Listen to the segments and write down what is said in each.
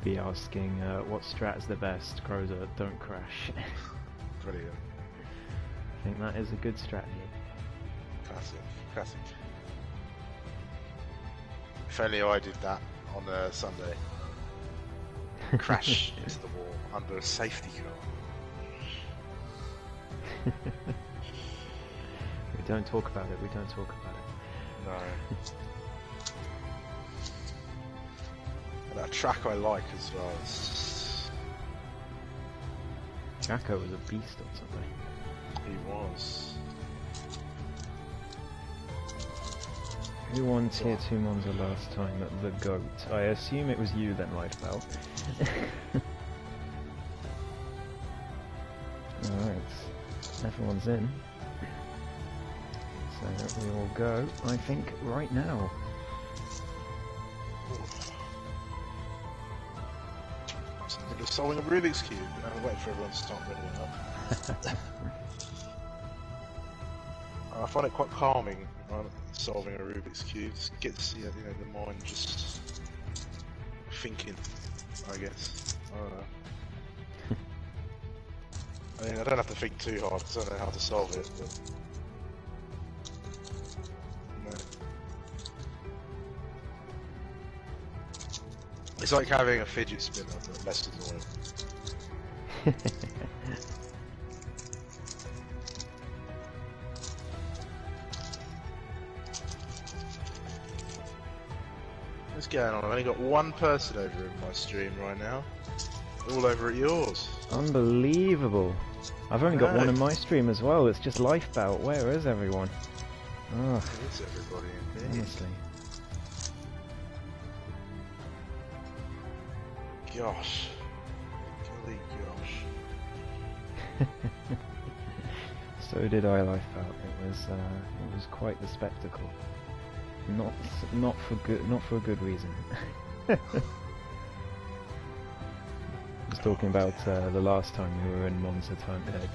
be asking what strat is the best. Crozer, don't crash. Brilliant. I think that is a good strategy. Classic, classic. If only I did that on a Sunday. Crash into the wall under a safety car. We don't talk about it, we don't talk about it. No. And that track I like as well. It's just... Jacko was a beast on Sunday. He was. Who won Tier 2 Monza last time at the GOAT? I assume it was you then, Lifebelt. Alright, everyone's in. So we will go, I think, right now. I'm just solving a Rubik's Cube and I'm waiting for everyone to start building up. I find it quite calming, solving a Rubik's Cube. Just get to see, the mind just thinking, I guess. I don't know. I mean, I don't have to think too hard because I know how to solve it, but... No. It's like having a fidget spinner, but less annoying. What's going on? I've only got one person over in my stream right now. All over at yours. Unbelievable. I've only got one in my stream as well. It's just Lifebout. Where is everyone? Oh, Where is everybody indeed? honestly. Gosh. Golly gosh. So did I, Lifebout. It was quite the spectacle. Not for a good reason. I was talking about the last time we were in Monza time 1.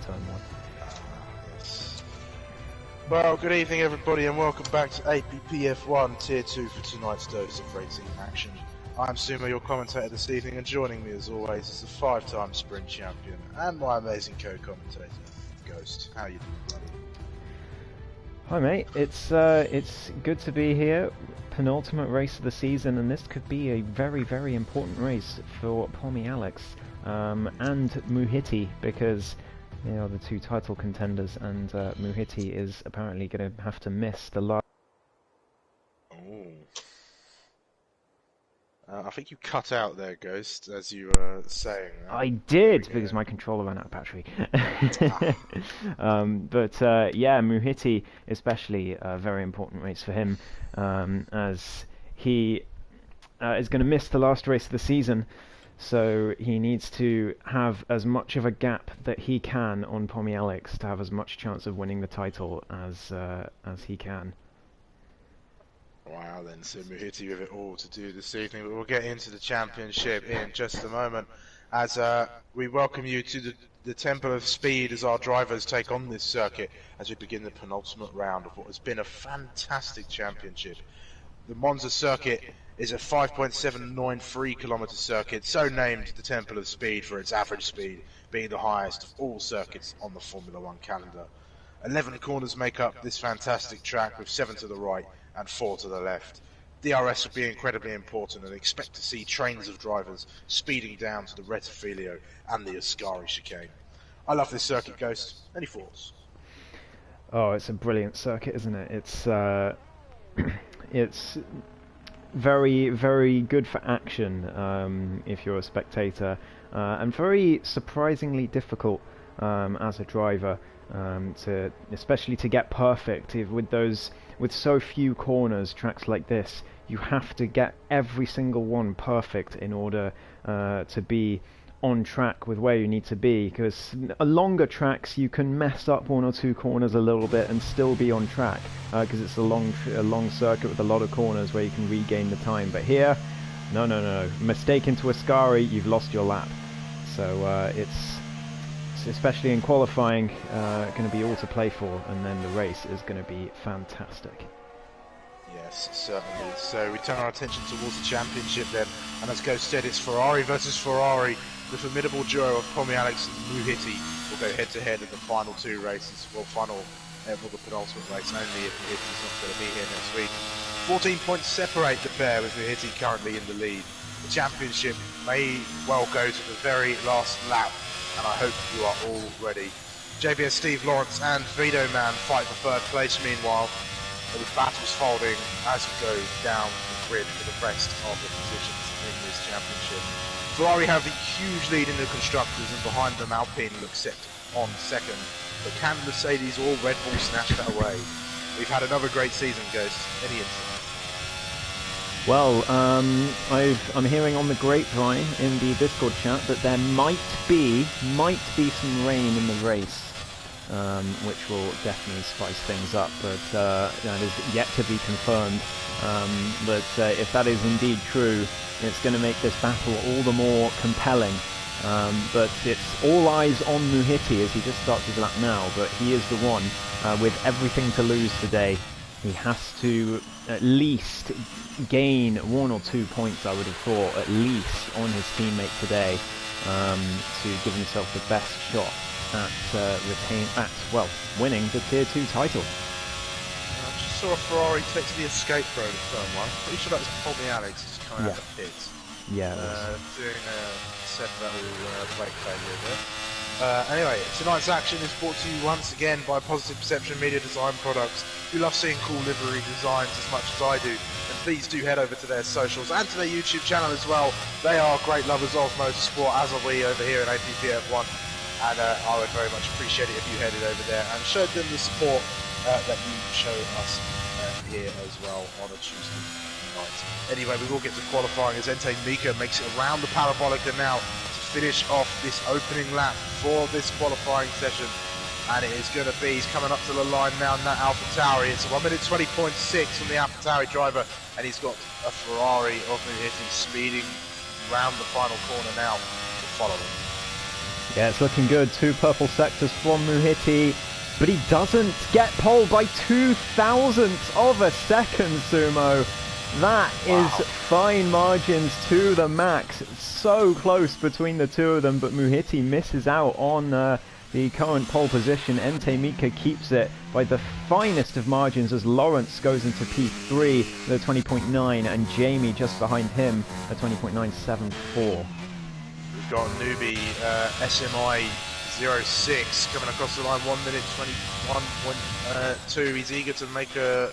Yes. Well, good evening everybody and welcome back to APPF1 Tier 2 for tonight's dose of racing action. I'm Sumo, your commentator this evening, and joining me as always is the 5-time sprint champion and my amazing co-commentator, Ghost. How you doing, buddy? Hi mate, it's good to be here. Penultimate race of the season, and this could be a very, very important race for Pommy Alex and Muhiti, because they are the two title contenders, and Muhiti is apparently going to have to miss the last. I think you cut out there, Ghost, as you were saying. I did, because my controller ran out of battery. But yeah, Muhiti especially a very important race for him, as he is going to miss the last race of the season, so he needs to have as much of a gap that he can on Pommy Alex to have as much chance of winning the title as he can. Wow, then, so Muhiti with it all to do this evening, but we'll get into the championship in just a moment as we welcome you to the Temple of Speed as our drivers take on this circuit as we begin the penultimate round of what has been a fantastic championship. The Monza circuit is a 5.793 kilometre circuit, so named the Temple of Speed for its average speed being the highest of all circuits on the Formula 1 calendar. 11 corners make up this fantastic track, with 7 to the right and 4 to the left. DRS will be incredibly important, and expect to see trains of drivers speeding down to the Rettifilio and the Ascari chicane. I love this circuit, Ghost. Any thoughts? Oh, it's a brilliant circuit, isn't it? It's very, very good for action if you're a spectator, and very surprisingly difficult as a driver. Especially to get perfect with so few corners. Tracks like this, you have to get every single one perfect in order to be on track with where you need to be, because longer tracks you can mess up 1 or 2 corners a little bit and still be on track, because it's a long circuit with a lot of corners where you can regain the time. But here, no, mistake into Ascari, you've lost your lap. So it's especially in qualifying, going to be all to play for, and then the race is going to be fantastic. Yes, certainly. So we turn our attention towards the championship then, and as Ghost said, it's Ferrari versus Ferrari. The formidable duo of Tommy Alex and Muhiti will go head-to-head in the final two races. Well, the penultimate race, only if Muhiti's not going to be here next week. 14 points separate the pair, with Muhiti currently in the lead. The championship may well go to the very last lap, and I hope you are all ready. JBS Steve Lawrence and Vito Man fight for third place meanwhile, with battles folding as we go down the grid for the rest of the positions in this championship. Ferrari have a huge lead in the constructors, and behind them Alpine looks set on second. But can Mercedes or Red Bull snatch that away? We've had another great season, Ghost. Any insight? Well, I'm hearing on the grapevine in the Discord chat that there might be some rain in the race, which will definitely spice things up, but that is yet to be confirmed. But if that is indeed true, it's going to make this battle all the more compelling. But it's all eyes on Muhiti as he just starts his lap now, but he is the one with everything to lose today. He has to at least gain 1 or 2 points, I would have thought, at least on his teammate today, to give himself the best shot at winning the Tier 2 title. I just saw a Ferrari take to the escape road at turn 1. Pretty sure that was Tommy Alex just coming out of the pits. Yeah, doing a set level brake failure there. Anyway, tonight's action is brought to you once again by Positive Perception Media Design Products, who love seeing cool livery designs as much as I do. And please do head over to their socials and to their YouTube channel as well. They are great lovers of motorsport, as are we over here at APPF1. And I would very much appreciate it if you headed over there and showed them the support that you show us here as well on a Tuesday night. Anyway, we will get to qualifying as Ente Mika makes it around the Parabolica now to finish off this opening lap for this qualifying session. And it is going to be, he's coming up to the line now in that AlphaTauri. It's a 1 minute 20.6 from the AlphaTauri driver, and he's got a Ferrari of Muhiti speeding round the final corner now to follow him. Yeah, it's looking good. 2 purple sectors from Muhiti, but he doesn't get pole by 0.002 of a second, Sumo. That is fine margins to the max. So close between the two of them, but Muhiti misses out on the current pole position. Ente Mika keeps it by the finest of margins as Lawrence goes into P3 with a 20.9, and Jamie just behind him a 20.974. We've got newbie SMI 06 coming across the line, 1 minute 21.2. He's eager to make a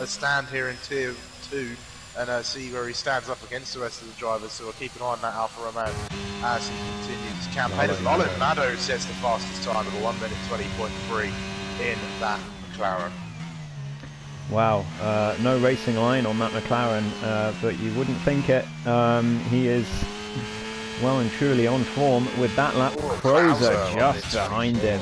stand here in Tier 2 and see where he stands up against the rest of the drivers, so we'll keep an eye on that Alfa Romeo as he continues his campaign. As Maldonado sets the fastest time of a 1 minute 20.3 in that McLaren. Wow, no racing line on that McLaren, but you wouldn't think it. He is well and truly on form with that lap. Crozer just behind him,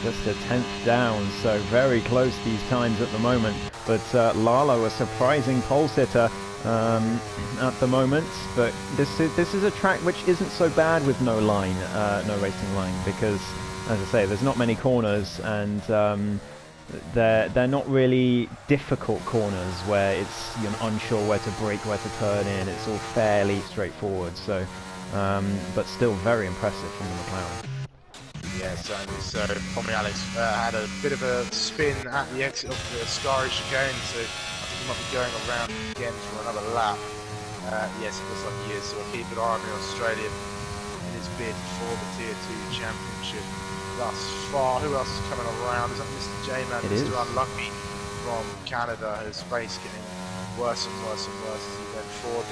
just a 10th down, so very close these times at the moment. But Lalo, a surprising pole sitter at the moment. But this is a track which isn't so bad with no line, no racing line, because, as I say, there's not many corners, and they're not really difficult corners where you're unsure where to brake, where to turn in. It's all fairly straightforward. So. But still very impressive from the McLaren. Yeah, certainly. So Tommy Alex had a bit of a spin at the exit of the Scari chicane, so I think he might be going around again for another lap. Yes, it looks like he is, so we'll keep an eye on the Australian in his bid for the Tier 2 Championship thus far. Who else is coming around? Is that Mr. J-Man, Mr. Unlucky from Canada? His pace getting worse and worse and worse as he went forward.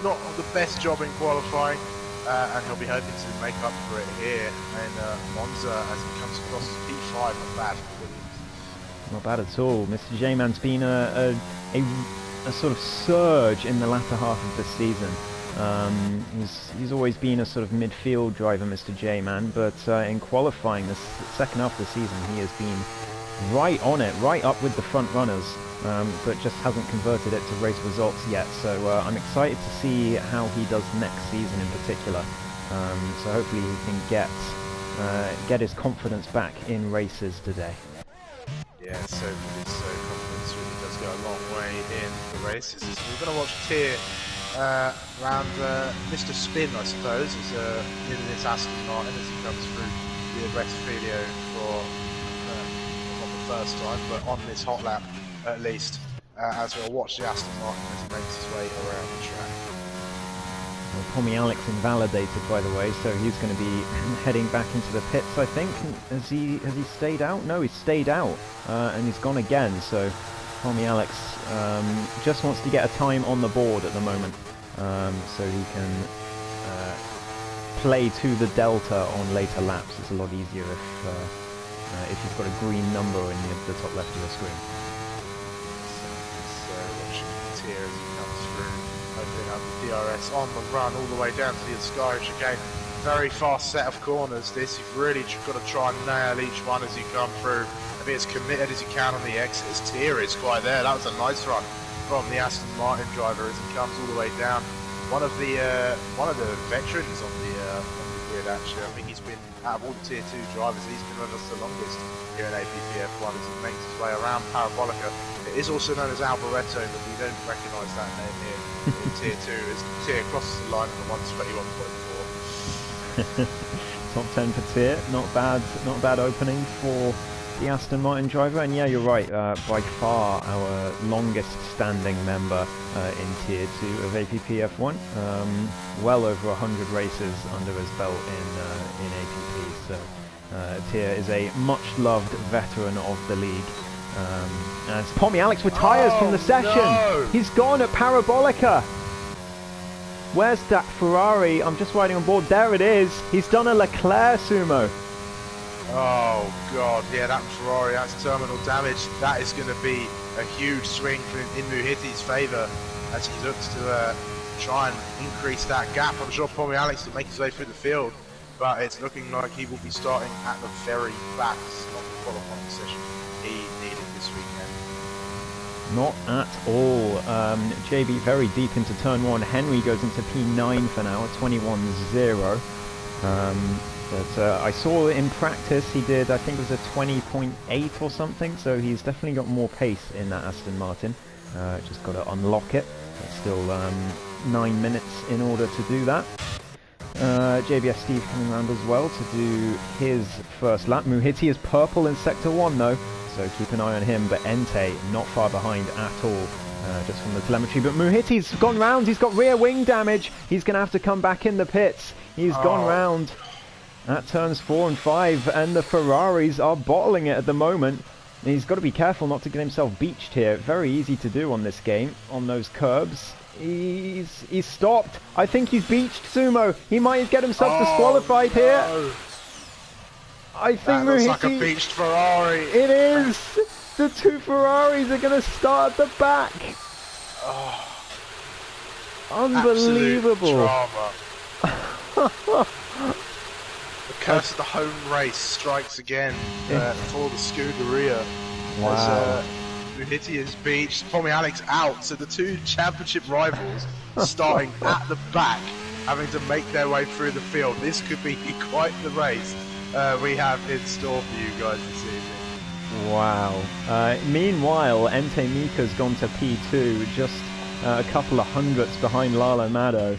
Not the best job in qualifying, and he'll be hoping to make up for it here in Monza as he comes across as P5. Not bad for Williams. Not bad at all. Mr. J-Man's been a sort of surge in the latter half of the season. He's always been a sort of midfield driver, Mr. J-Man, but in qualifying the second half of the season, he has been right on it, right up with the front runners. But just hasn't converted it to race results yet, so I'm excited to see how he does next season in particular. So hopefully he can get his confidence back in races today. Yeah, so this confidence really does go a long way in the races. We're going to watch Tier around Mr. Spin, I suppose, is in this Aston Martin as he comes through the arrest video for not the first time, but on this hot lap at least, as we'll watch the Aston Martin as he makes his way around the track. Well, Tommy Alex invalidated, by the way, so he's going to be heading back into the pits, I think. Has he stayed out? No, he's stayed out, and he's gone again, so Tommy Alex just wants to get a time on the board at the moment, so he can play to the delta on later laps. It's a lot easier if you've got a green number in the top left of your screen. Watching Tier as he comes through, opening up the DRS on the run all the way down to the Sky chicane. Very fast set of corners this. You've really got to try and nail each one as you come through and be as committed as you can on the exits. Tier is quite there. That was a nice run from the Aston Martin driver as he comes all the way down. One of the veterans on the grid, actually. I think he's been, out of all the Tier 2 drivers, he's been with us the longest here in APPF1 as he makes his way around Parabolica. It is also known as Alboreto, but we don't recognise that name here in Tier 2 as Tier crosses the line on the 121.4. Top 10 for Tier, not bad opening for the Aston Martin driver, and yeah, you're right, by far our longest standing member in Tier 2 of APPF1, well over 100 races under his belt in APP, so Tier is a much loved veteran of the league. And Tommy Alex retires from the session. No. He's gone at Parabolica. Where's that Ferrari? I'm just riding on board. There it is. He's done a Leclerc sumo. Oh god, yeah, that Ferrari, that's terminal damage. That is going to be a huge swing in Muhitti's favour as he looks to try and increase that gap. I'm sure Tommy Alex will make his way through the field, but it's looking like he will be starting at the very back of the qualifying session he needed this weekend. Not at all. JB very deep into turn 1. Henry goes into P9 for now, 21.0. But I saw in practice he did, I think it was a 20.8 or something, so he's definitely got more pace in that Aston Martin. Just got to unlock it. It's still 9 minutes in order to do that. JBS Steve coming around as well to do his first lap. Muhitti is purple in Sector 1 though, so keep an eye on him, but Entei not far behind at all, just from the telemetry. But Muhitti's gone round, he's got rear wing damage, he's going to have to come back in the pits. He's gone round at turns 4 and 5, and the Ferraris are bottling it at the moment. He's got to be careful not to get himself beached here. Very easy to do on this game, on those curbs. He's stopped. I think he's beached Sumo. He might get himself disqualified here. I think that looks like a beached Ferrari. It is. The two Ferraris are going to start at the back. Unbelievable. Drama. The curse of the home race strikes again for the Scuderia. Wow. As Muhitti is beached, Tommy Alex out, so the two championship rivals starting at the back, having to make their way through the field. This could be quite the race we have in store for you guys this evening. Wow. Meanwhile, Entei Mika's gone to P2, just a couple of hundredths behind Lalo Mado.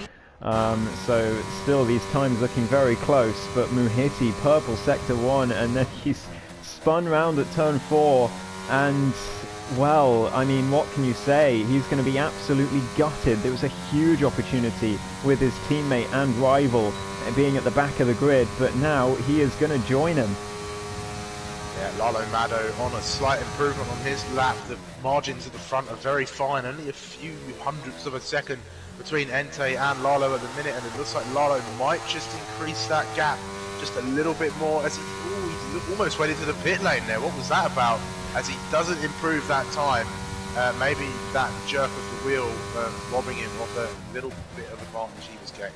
So still these times looking very close, but Muhitti, purple Sector 1, and then he's spun round at turn 4, and well, I mean, what can you say? He's going to be absolutely gutted. There was a huge opportunity with his teammate and rival being at the back of the grid, but now he is going to join him. Yeah, Lalo Mado on a slight improvement on his lap. The margins at the front are very fine, only a few hundredths of a second between Entei and Lalo at the minute, and it looks like Lalo might just increase that gap just a little bit more as he almost went into the pit lane there. What was that about? As he doesn't improve that time, maybe that jerk of the wheel robbing him of the little bit of advantage he was getting.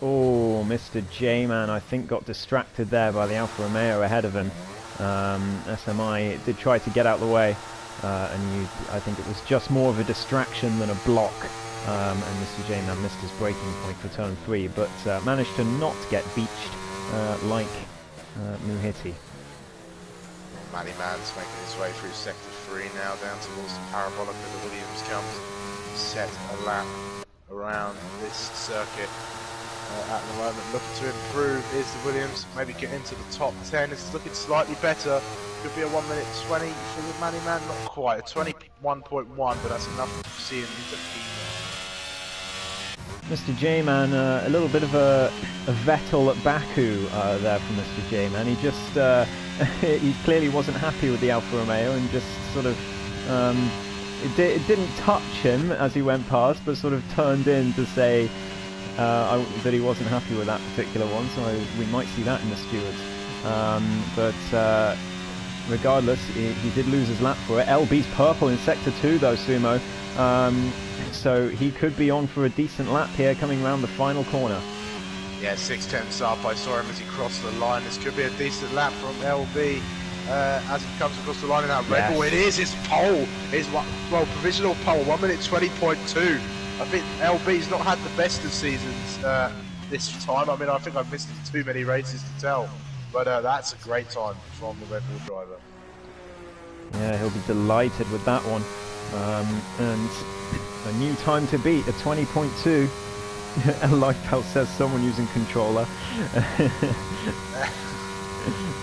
Oh, Mr. J-Man, I think, got distracted there by the Alfa Romeo ahead of him. SMI did try to get out of the way, and I think it was just more of a distraction than a block. And Mr. J-Man missed his braking point for turn 3, but managed to not get beached like Muhitti. Matty Mann's making his way through Sector 3 now down towards the parabolic as the Williams comes. Set a lap around this circuit. At the moment, looking to improve is the Williams, maybe get into the top 10. It's looking slightly better. Could be a 1 minute 20 for the Manny Man, not quite, a 21.1, but that's enough to see him into Mr. J-Man, a little bit of a Vettel at Baku there from Mr. J-Man. He just, he clearly wasn't happy with the Alfa Romeo and just sort of, it didn't touch him as he went past, but sort of turned in to say that he wasn't happy with that particular one, so we might see that in the stewards. But regardless, he did lose his lap for it. LB's purple in Sector 2 though, Sumo. So he could be on for a decent lap here coming round the final corner. Yeah, 6/10 up. I saw him as he crossed the line. This could be a decent lap from LB as he comes across the line in that Red Bull. It is his pole. His provisional pole, 1 minute 20.2. I think LB's not had the best of seasons this time. I mean, I think I've missed too many races to tell. But that's a great time from the Red Bull driver. Yeah, he'll be delighted with that one. And a new time to beat, a 20.2. Like how says someone using controller.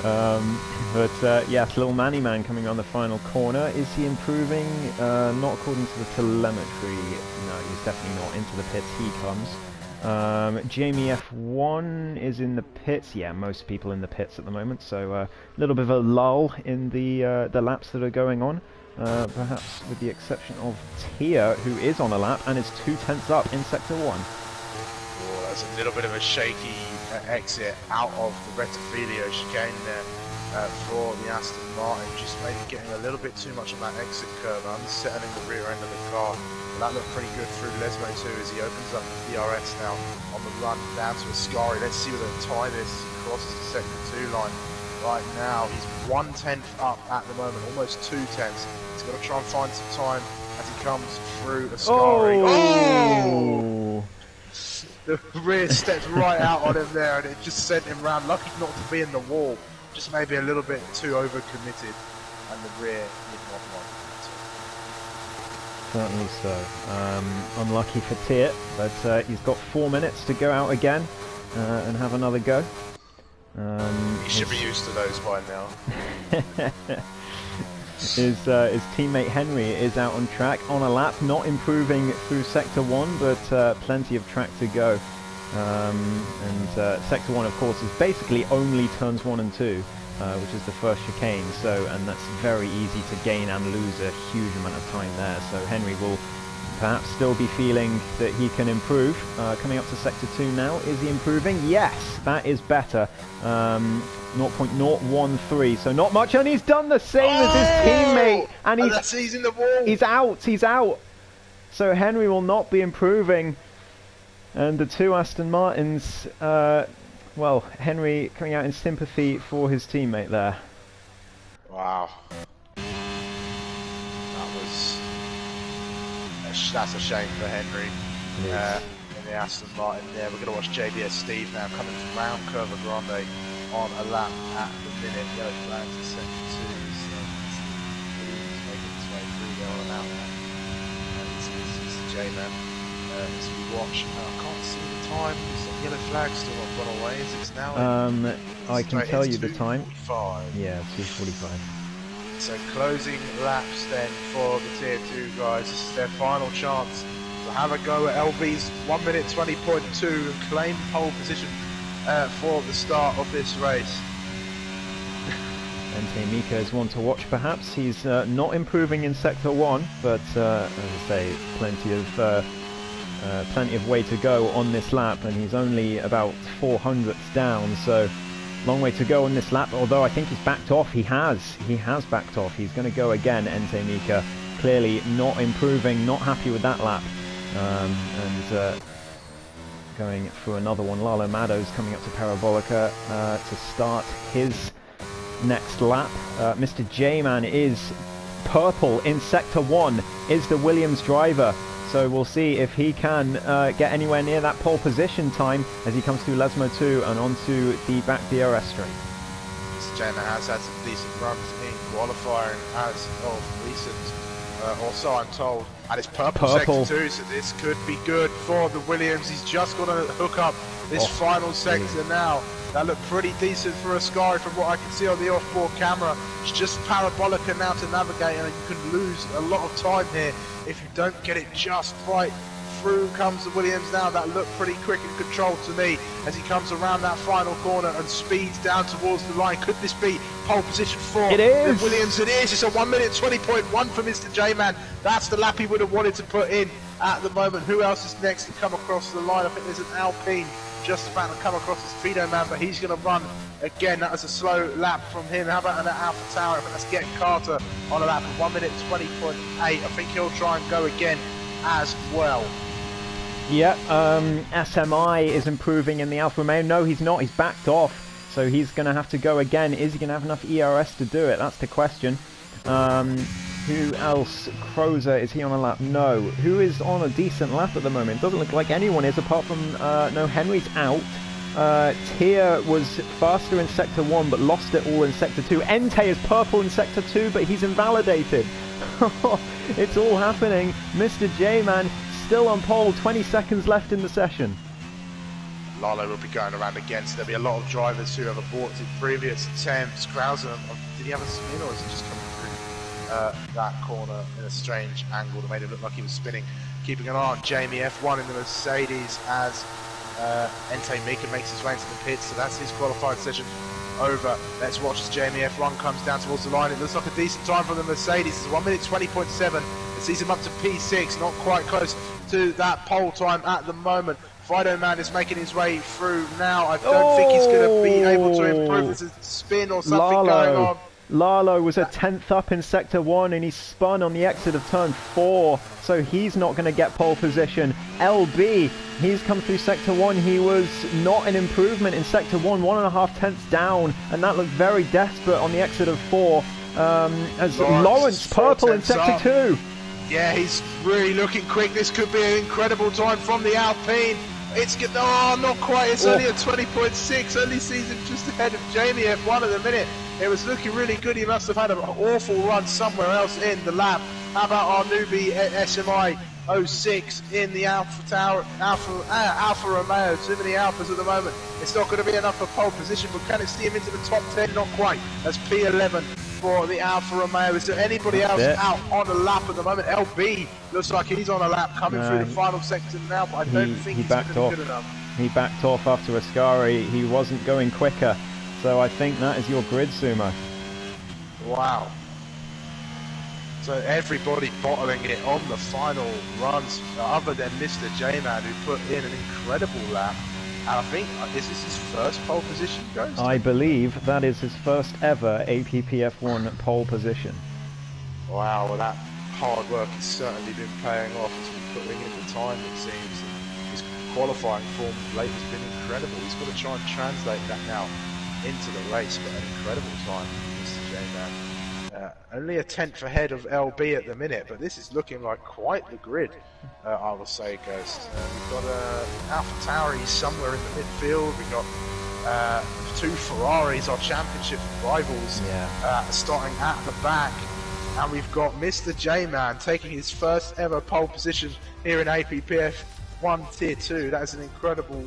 But yes, little Manny Man coming on the final corner. Is he improving? Not according to the telemetry. No, he's definitely not. Into the pits he comes. Jamie F1 is in the pits. Yeah, most people in the pits at the moment. So a little bit of a lull in the laps that are going on. Perhaps with the exception of Tia, who is on a lap and is 2/10 up in Sector 1. Oh, that's a little bit of a shaky exit out of the Rettifilio chicane there for the Aston Martin. Just maybe getting a little bit too much on that exit curve, unsettling the rear end of the car. But that looked pretty good through Lesmo too as he opens up the DRS now on the run down to Ascari. Let's see whether the time is crosses the Sector 2 line. Right now, he's 1/10 up at the moment, almost 2/10. He's got to try and find some time as he comes through Ascari. Oh! The rear steps right out on him there, and it just sent him round. Lucky not to be in the wall, just maybe a little bit too over-committed, and the rear did not want it. Certainly so. Unlucky for Tia, but he's got 4 minutes to go out again and have another go. He should be used to those by now. His teammate Henry is out on track on a lap, not improving through Sector 1, but plenty of track to go. Sector 1, of course, is basically only turns 1 and 2, which is the first chicane. And that's very easy to gain and lose a huge amount of time there. So Henry will perhaps still be feeling that he can improve. Coming up to Sector 2 now, is he improving? Yes, that is better. 0.013, so not much, and he's done the same as his teammate, and he's in the wall. He's out. So Henry will not be improving, and the two Aston Martins, well, Henry coming out in sympathy for his teammate there. Wow. That's a shame for Henry. In the Aston Martin there. We're going to watch JBS Steve now coming from round Curva Grande on a lap at the minute. Yellow flags in Sector 2. So he's making his way through there on a lap. This is the J-Man. As we watch, I can't see the time. Is the yellow flag still not gone away? Is it now? I can tell you the time. 2:45. Yeah, 2:45. So closing laps then for the Tier 2 guys. This is their final chance to have a go at LB's 1 minute 20.2 and claim pole position for the start of this race. Ente Mika is one to watch perhaps. He's not improving in Sector 1, but as I say, plenty of way to go on this lap, and he's only about 400ths down, so long way to go on this lap, although I think he's backed off. He has backed off. He's going to go again, Ente Mika. Clearly not improving, not happy with that lap. Going for another one. Lalo Mado's coming up to Parabolica to start his next lap. Mr. J-Man is purple in Sector 1, is the Williams driver. So we'll see if he can get anywhere near that pole position time as he comes through Lesmo 2 and onto the back DRS straight. Mr. J-Man has had some decent runs in qualifying as of recent, or so I'm told. And it's purple Purple. sector 2, so this could be good for the Williams. He's just got to hook up this final sector now. That looked pretty decent for Ascari from what I can see on the off-board camera. It's just parabolica now to navigate, and you can lose a lot of time here if you don't get it just right. Through comes the Williams now. That looked pretty quick and controlled to me as he comes around that final corner and speeds down towards the line. Could this be pole position for it is. the Williams? It is. It's a 1 minute 20.1 for Mr. J-Man. That's the lap he would have wanted to put in at the moment. Who else is next to come across the line? I think there's an Alpine just about to come across the Speedo Man, but he's going to run again. That was a slow lap from him. How about an Alpha Tower? But let's get Carter on a lap of 1 minute 20.8. I think he'll try and go again as well. Yeah, SMI is improving in the Alfa Romeo. No, he's not. He's backed off, so he's going to have to go again. Is he going to have enough ERS to do it? That's the question. Who else? Crozer, is he on a lap? No. Who is on a decent lap at the moment? Doesn't look like anyone is, apart from, no, Henry's out. Tier was faster in Sector 1, but lost it all in Sector 2. Entei is purple in Sector 2, but he's invalidated. It's all happening. Mr. J-Man still on pole, 20 seconds left in the session. Lalo will be going around again, so there'll be a lot of drivers who have aborted previous attempts. Krauser, did he have a spin, or is he just coming through that corner in a strange angle that made it look like he was spinning? Keeping an eye on Jamie F1 in the Mercedes as Entei Mika makes his way into the pits, so that's his qualified session over. Let's watch as Jamie F1 comes down towards the line. It looks like a decent time from the Mercedes. It's 1 minute 20.7. It sees him up to P6, not quite close to that pole time at the moment. Fido Man is making his way through now. I don't think he's going to be able to improve. There's a spin or something going on. Lalo was a 10th up in Sector 1 and he spun on the exit of Turn 4, so he's not going to get pole position. LB, he's come through Sector 1. He was not an improvement in Sector 1, 1.5 tenths down, and that looked very desperate on the exit of 4. As Lawrence purple in Sector 2. Yeah, he's really looking quick. This could be an incredible time from the Alpine. It's good. Oh, not quite. It's only a 20.6. Only sees him just ahead of Jamie F1 at the minute. It was looking really good. He must have had an awful run somewhere else in the lap. How about our newbie SMI 06 in the Alpha Romeo? Too many Alphas at the moment. It's not going to be enough for pole position, but can it see him into the top 10? Not quite. That's P11 for the Alfa Romeo. Is there anybody else out on a lap at the moment? LB looks like he's on a lap coming through the final sector now, but I don't think he's going to be good enough. He backed off after Ascari. He wasn't going quicker. So I think that is your grid, Sumo. Wow. So everybody bottling it on the final runs, other than Mr. J-Man, who put in an incredible lap. And I think, is this his first pole position, Ghost? I believe that is his first ever APPF1 pole position. Wow, well that hard work has certainly been paying off. He's been putting in the time, it seems. And his qualifying form of late has been incredible. He's got to try and translate that now into the race, but an incredible time for Mr. J-Man. Only a tenth ahead of LB at the minute, but this is looking like quite the grid, I will say, Ghost. We've got Alpha Tauri somewhere in the midfield. We've got two Ferraris, our championship rivals, starting at the back. And we've got Mr. J-Man taking his first ever pole position here in APPF1 Tier 2. That is an incredible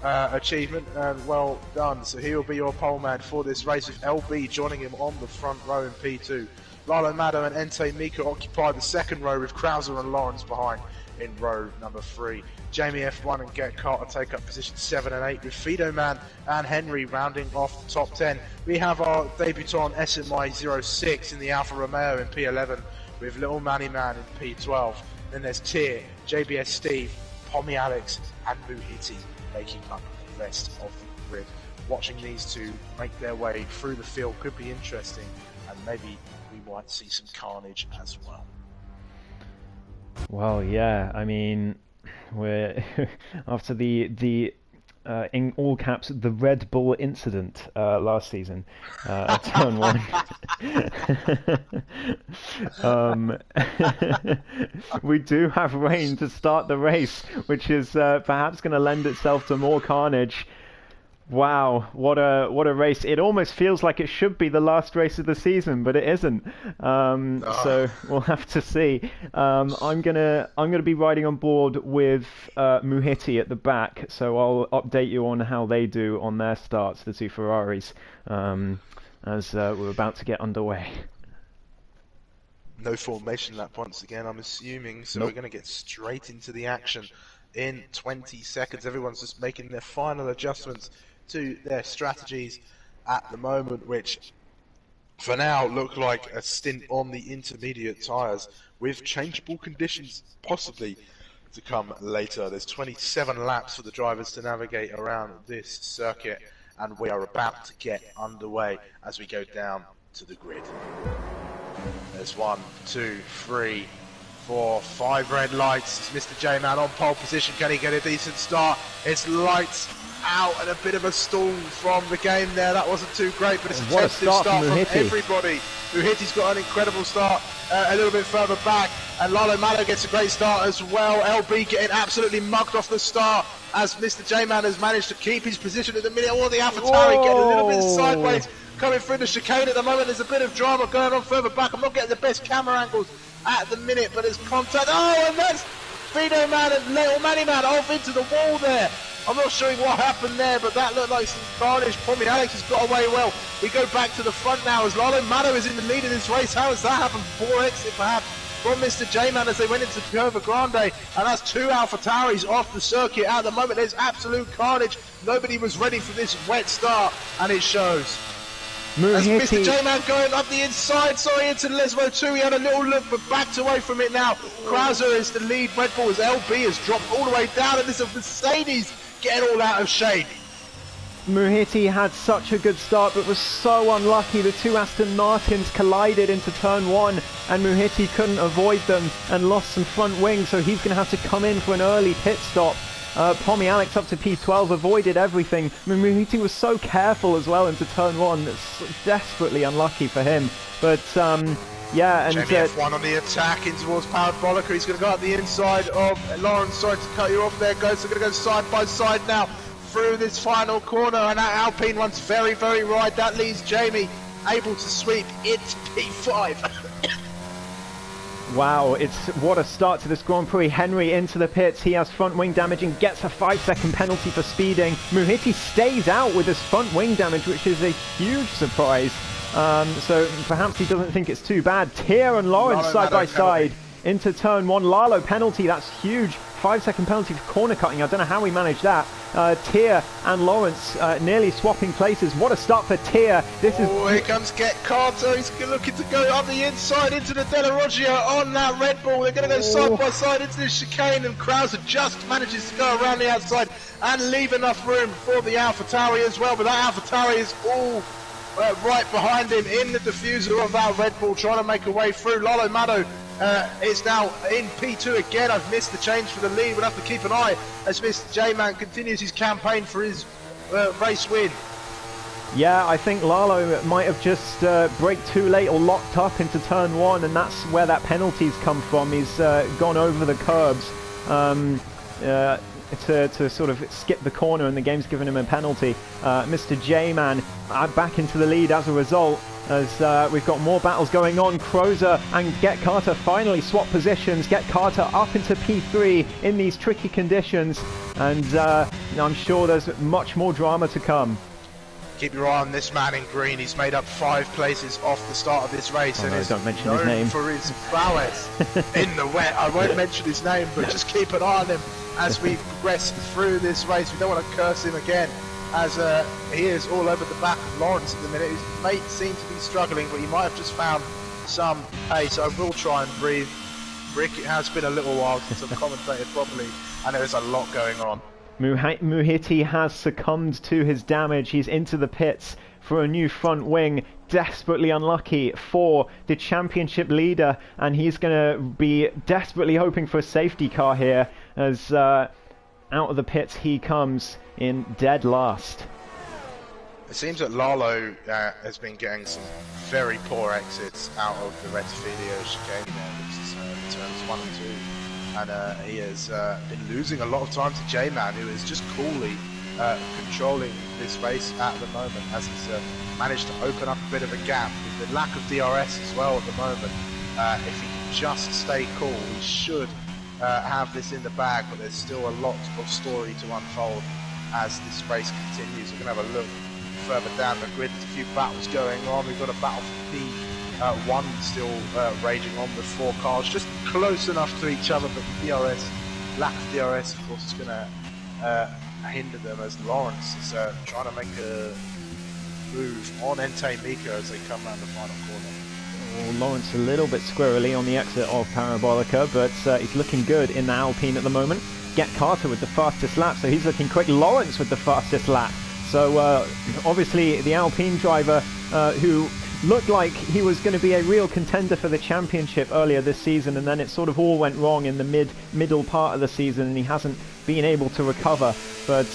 achievement and well done. So he will be your pole man for this race, with LB joining him on the front row in P2. Lalo Mado and Entei Mika occupy the second row, with Krauser and Lawrence behind in row number 3. Jamie F1 and Get Carter take up position 7 and 8, with Fido Man and Henry rounding off the top 10. We have our debutant SMI 06 in the Alfa Romeo in P11, with Little Manny Man in P12. Then there's Tier, JBS Steve, Pommy Alex and Muhiti making up the rest of the grid. Watching these two make their way through the field could be interesting, and maybe we might see some carnage as well. Well, yeah, I mean, we're after the in all caps, the Red Bull incident last season at Turn 1. We do have rain to start the race, which is perhaps going to lend itself to more carnage. Wow, what a race! It almost feels like it should be the last race of the season, but it isn't. So we'll have to see. I'm gonna be riding on board with Muhiti at the back, so I'll update you on how they do on their starts, the two Ferraris, as we're about to get underway. No formation lap once again, I'm assuming, so Nope. we're going to get straight into the action in 20 seconds. Everyone's just making their final adjustments to their strategies at the moment, which for now look like a stint on the intermediate tyres with changeable conditions possibly to come later. There's 27 laps for the drivers to navigate around this circuit, and we are about to get underway as we go down to the grid. There's 1, 2, 3, 4, 5 red lights. It's Mr. J-Man on pole position. Can he get a decent start? It's lights out and a bit of a stall from the game there. That wasn't too great, but it's a tentative start from everybody. Muhiti's got an incredible start a little bit further back, and Lalo Malo gets a great start as well. LB getting absolutely mugged off the start as Mr. J-Man has managed to keep his position at the minute. Oh, the AlphaTauri getting a little bit sideways. Coming through the chicane at the moment, there's a bit of drama going on further back. I'm not getting the best camera angles at the minute, but there's contact. Oh, and that's Fido Man and Little Manny Man off into the wall there. I'm not sure what happened there, but that looked like some carnage. Pommy Alex has got away well. We go back to the front now as Lalo Malo is in the lead of this race. How has that happened? Poor exit perhaps from Mr. J-Man as they went into Curva Grande, and that's two AlphaTauris off the circuit at the moment. There's absolute carnage. Nobody was ready for this wet start, and it shows. As Mr. J-Man going up the inside, sorry, into Lesmo 2. He had a little look, but backed away from it now. Krauser is the lead. Red Bull as LB has dropped all the way down, and there's a Mercedes getting all out of shape. Muhiti had such a good start, but was so unlucky. The two Aston Martins collided into turn 1, and Muhiti couldn't avoid them and lost some front wing, so he's going to have to come in for an early pit stop. Pommy Alex up to P12 avoided everything. Muhiti was so careful as well into turn 1. It's desperately unlucky for him. But yeah, and APPF1 on the attack in towards Parabolica. He's going to go up the inside of Lawrence. Sorry to cut you off there, guys. They're going to go side by side now through this final corner, and that Alpine one's very, very wide. That leaves Jamie able to sweep into P5. Wow, what a start to this Grand Prix. Henry into the pits. He has front wing damage and gets a 5-second penalty for speeding. Muhiti stays out with his front wing damage, which is a huge surprise. So perhaps he doesn't think it's too bad. Tier and Lawrence side by side into turn 1. Lalo penalty, that's huge. 5-second penalty for corner cutting. I don't know how he managed that. Tier and Lawrence nearly swapping places. What a start for Tier. Here comes Get Carter. He's looking to go up the inside into the Della Roggia on that Red Bull. They're going to go side by side into this chicane, and Krauser just manages to go around the outside and leave enough room for the AlphaTauri as well. But that AlphaTauri is all right behind him in the diffuser of that Red Bull, trying to make a way through. Lalo Malo is now in P2 again. I've missed the change for the lead. We'll have to keep an eye as Mr. J-Man continues his campaign for his race win. Yeah, I think Lalo might have just braked too late or locked up into turn 1, and that's where that penalty's come from. He's gone over the curbs to sort of skip the corner, and the game's given him a penalty. Mr. J-Man back into the lead as a result, as we've got more battles going on. Crozer and Get Carter finally swap positions. Get Carter up into P3 in these tricky conditions, and I'm sure there's much more drama to come. Keep your eye on this man in green. He's made up 5 places off the start of this race, and is don't mention known his name for his prowess in the wet. I won't mention his name, but just keep an eye on him as we progress through this race. We don't want to curse him again, as he is all over the back of Lawrence at the minute. His mate seems to be struggling, but he might have just found some pace. I will try and breathe. Rick, it has been a little while since I've commentated properly, and there is a lot going on. Muhiti has succumbed to his damage. He's into the pits for a new front wing. Desperately unlucky for the championship leader, and he's going to be desperately hoping for a safety car here, as out of the pits he comes in dead last. It seems that Lalo has been getting some very poor exits out of the Retifidio chicane there, which is turns 1 and 2. And he has been losing a lot of time to J-Man, who is just coolly controlling this race at the moment, as he's managed to open up a bit of a gap with the lack of DRS as well at the moment. If he can just stay cool, he should have this in the bag, but there's still a lot of story to unfold as this race continues. We're going to have a look further down the grid. There's a few battles going on. We've got a battle for P1 still raging on with 4 cars just close enough to each other, but the DRS, lack of DRS, of course, is going to hinder them, as Lawrence is trying to make a move on Entei Mika as they come around the final corner. Well, Lawrence a little bit squirrely on the exit of Parabolica, but he's looking good in the Alpine at the moment. Get Carter with the fastest lap, so he's looking quick. Lawrence with the fastest lap. So obviously the Alpine driver who looked like he was going to be a real contender for the championship earlier this season, and then it sort of all went wrong in the middle part of the season, and he hasn't been able to recover. But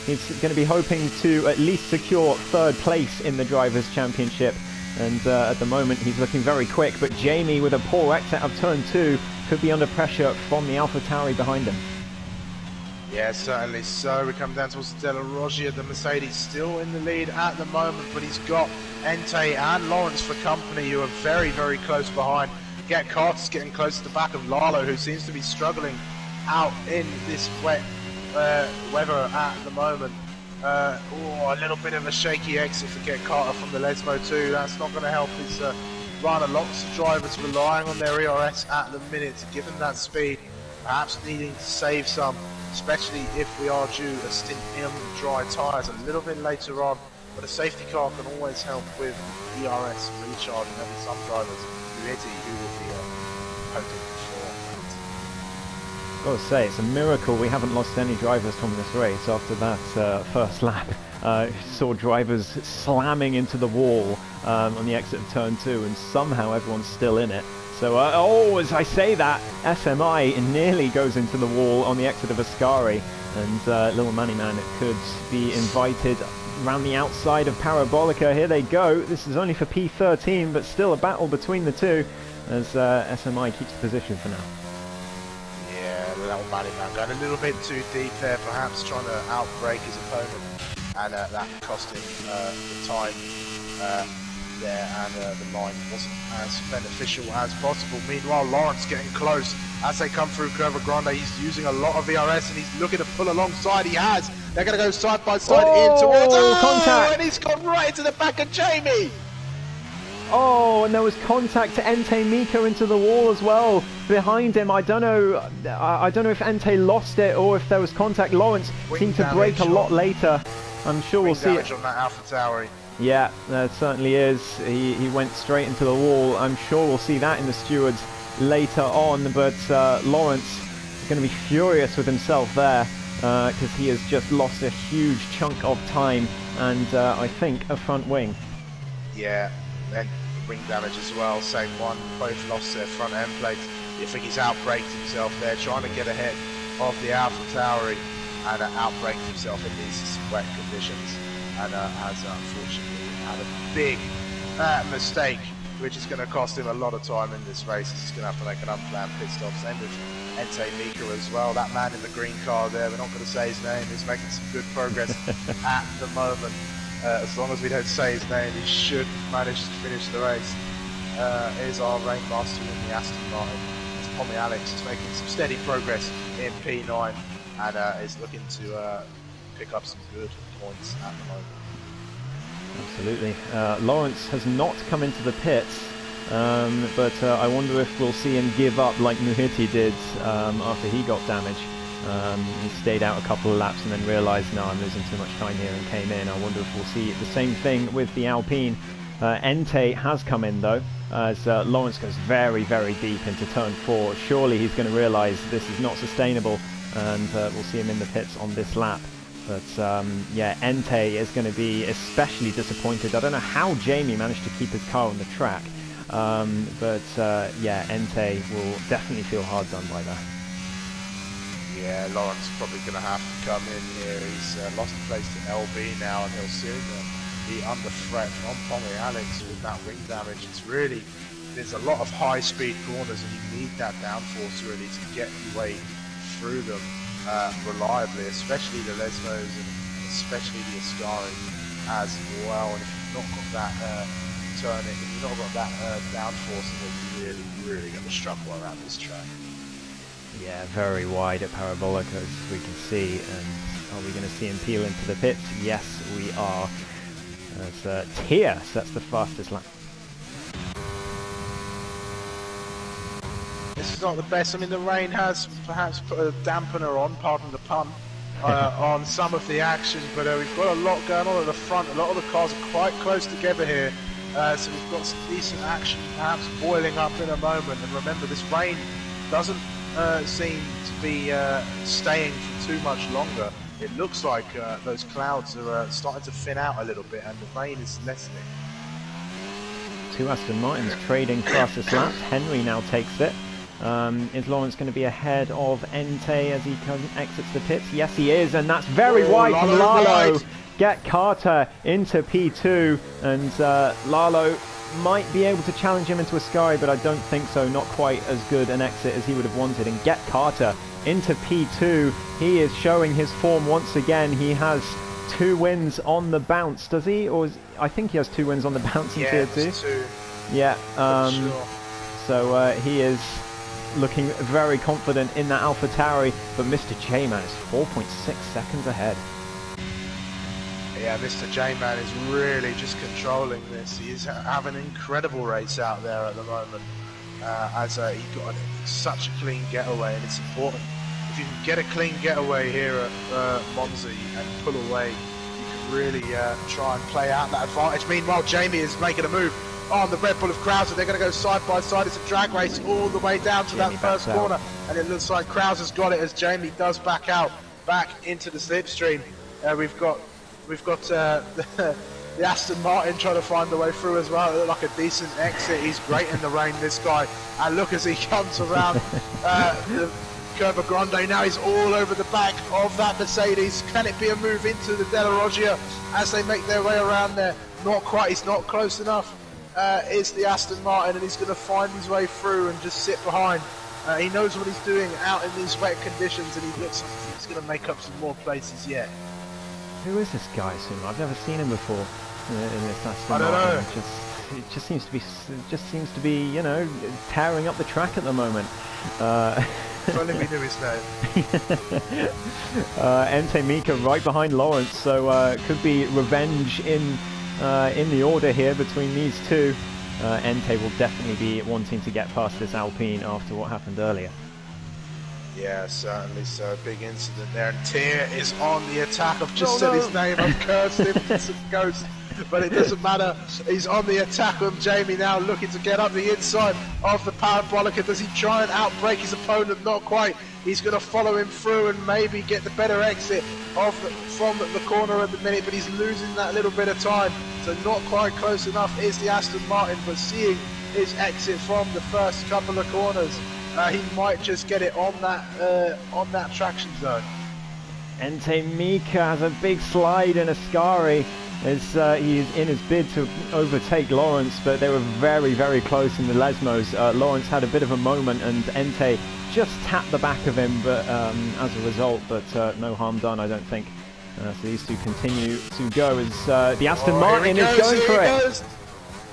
he's going to be hoping to at least secure 3rd place in the Drivers' Championship. And at the moment he's looking very quick, but Jamie with a poor exit of turn 2 could be under pressure from the AlphaTauri behind him. Yeah, certainly so. We come down towards the Della Roggia. The Mercedes still in the lead at the moment, but he's got Entei and Lawrence for company, who are very, very close behind. Get Carter's getting close to the back of Lalo, who seems to be struggling out in this wet weather at the moment. A little bit of a shaky exit for Get Carter from the Lesmo too. That's not going to help his run. Lots of drivers relying on their ERS at the minute to give them that speed, perhaps needing to save some, especially if we are due a stint in dry tyres a little bit later on. But a safety car can always help with ERS recharge, and maybe some drivers, Ueti, who will be hoping for. I've got to say, it's a miracle we haven't lost any drivers from this race after that first lap. Saw drivers slamming into the wall on the exit of turn 2, and somehow everyone's still in it. So, as I say that, SMI nearly goes into the wall on the exit of Ascari, and Little Money Man could be invited around the outside of Parabolica. Here they go. This is only for P13, but still a battle between the two, as SMI keeps the position for now. Yeah, Little Money Man going a little bit too deep there, perhaps trying to outbrake his opponent, and that cost him the time there, and the line wasn't as beneficial as possible. Meanwhile, Lawrence getting close as they come through Curva Grande. He's using a lot of VRS, and he's looking to pull alongside. He has. They're going to go side by side in towards contact, and he's gone right into the back of Jamie. Oh, and there was contact to Entei Mika into the wall as well behind him. I don't know if Entei lost it or if there was contact. Lawrence seemed to brake a lot later. I'm sure we'll see it. On that AlphaTauri. Yeah, that certainly is. He went straight into the wall. I'm sure we'll see that in the stewards later on, but Lawrence is going to be furious with himself there because he has just lost a huge chunk of time and I think a front wing. Yeah, and wing damage as well, same one. Both lost their front end plates. I think he's outbraked himself there, trying to get ahead of the AlphaTauri, and outbraked himself in these wet conditions, and has unfortunately had a big mistake, which is going to cost him a lot of time in this race. He's going to have to make an unplanned pit stop. Same with Entei Mika as well. That man in the green car there, we're not going to say his name, is making some good progress at the moment. As long as we don't say his name, he should manage to finish the race. Here's our Rainmaster in the Aston Martin. It's Pommy Alex is making some steady progress in P9, and is looking to pick up some good points at the moment. Absolutely. Lawrence has not come into the pits, but I wonder if we'll see him give up like Muhiti did after he got damage. He stayed out a couple of laps and then realised, no, I'm losing too much time here, and came in. I wonder if we'll see the same thing with the Alpine. Entei has come in though, as Lawrence goes very, very deep into turn 4. Surely he's going to realise this is not sustainable, and we'll see him in the pits on this lap. But yeah, Entei is going to be especially disappointed. I don't know how Jamie managed to keep his car on the track, but yeah, Entei will definitely feel hard done by that. Yeah, Lawrence is probably going to have to come in here. He's lost a place to LB now, and he'll soon be under threat from Pommy Alex with that wing damage. It's really, there's a lot of high-speed corners, and you need that downforce really to get your way through them reliably, especially the Lesmos and especially the Ascari as well. And if you've not got that turning, if you've not got that downforce, then you're really going to struggle around this track. Yeah, very wide at Parabolica, as we can see. And are we going to see him peel into the pits? Yes, we are. As Tia sets the fastest lap. This is not the best. I mean, the rain has perhaps put a dampener on, pardon the pun, on some of the action, but we've got a lot going on at the front. A lot of the cars are quite close together here, so we've got some decent action perhaps boiling up in a moment. And remember, this rain doesn't seem to be staying for too much longer. It looks like those clouds are starting to thin out a little bit, and the rain is lessening. Two Aston Martins trading fastest laps. Henry now takes it. Is Lawrence going to be ahead of Entei as he exits the pits? Yes, he is, and that's very wide from Lalo. Get Carter into P2, and Lalo might be able to challenge him into a Ascari, but I don't think so. Not quite as good an exit as he would have wanted. And Get Carter into P2. He is showing his form once again. He has 2 wins on the bounce, does he? Or I think he has 2 wins on the bounce in Tier 2. Yeah, sure. So he is looking very confident in that AlphaTauri, but Mr. J-Man is 4.6 seconds ahead. Yeah, Mr. J-Man is really just controlling this. He is having an incredible race out there at the moment, as he got such a clean getaway, and it's important. If you can get a clean getaway here at Monza and pull away, you can really try and play out that advantage. Meanwhile, Jamie is making a move on the Red Bull of Krauser. They're going to go side by side. It's a drag race all the way down to that first corner, and it looks like Krauser's got it as Jamie does back out, back into the slipstream. We've got the Aston Martin trying to find the way through as well. It looked like a decent exit. He's great in the rain, this guy. And look as he comes around the Curva Grande. Now he's all over the back of that Mercedes. Can it be a move into the Della Roggia as they make their way around there? Not quite. He's not close enough. It's the Aston Martin, and he's going to find his way through and just sit behind. He knows what he's doing out in these wet conditions, and he looks like he's going to make up some more places yet. Who is this guy, Sumo? I've never seen him before in this Aston Martin. I don't know. It just seems to be, you know, tearing up the track at the moment. If only we knew his name. Entei Mika right behind Lawrence, so could be revenge in the order here between these two. Entei will definitely be wanting to get past this Alpine after what happened earlier. Yeah, certainly so. Big incident there. And Tia is on the attack. I've just said his name. I've cursed him. It's a ghost. But it doesn't matter. He's on the attack on Jamie now, looking to get up the inside of the Parabolica. Does he try and outbrake his opponent? Not quite. He's going to follow him through and maybe get the better exit from the corner at the minute, but he's losing that little bit of time. So not quite close enough is the Aston Martin, but seeing his exit from the first couple of corners, he might just get it on that traction zone. Entei Mika has a big slide in Ascari as he is in his bid to overtake Lawrence, but they were very, very close in the Lesmos. Lawrence had a bit of a moment, and Entei just tapped the back of him, but as a result, but no harm done, I don't think. So these two continue to go as the Aston Martin is going for it.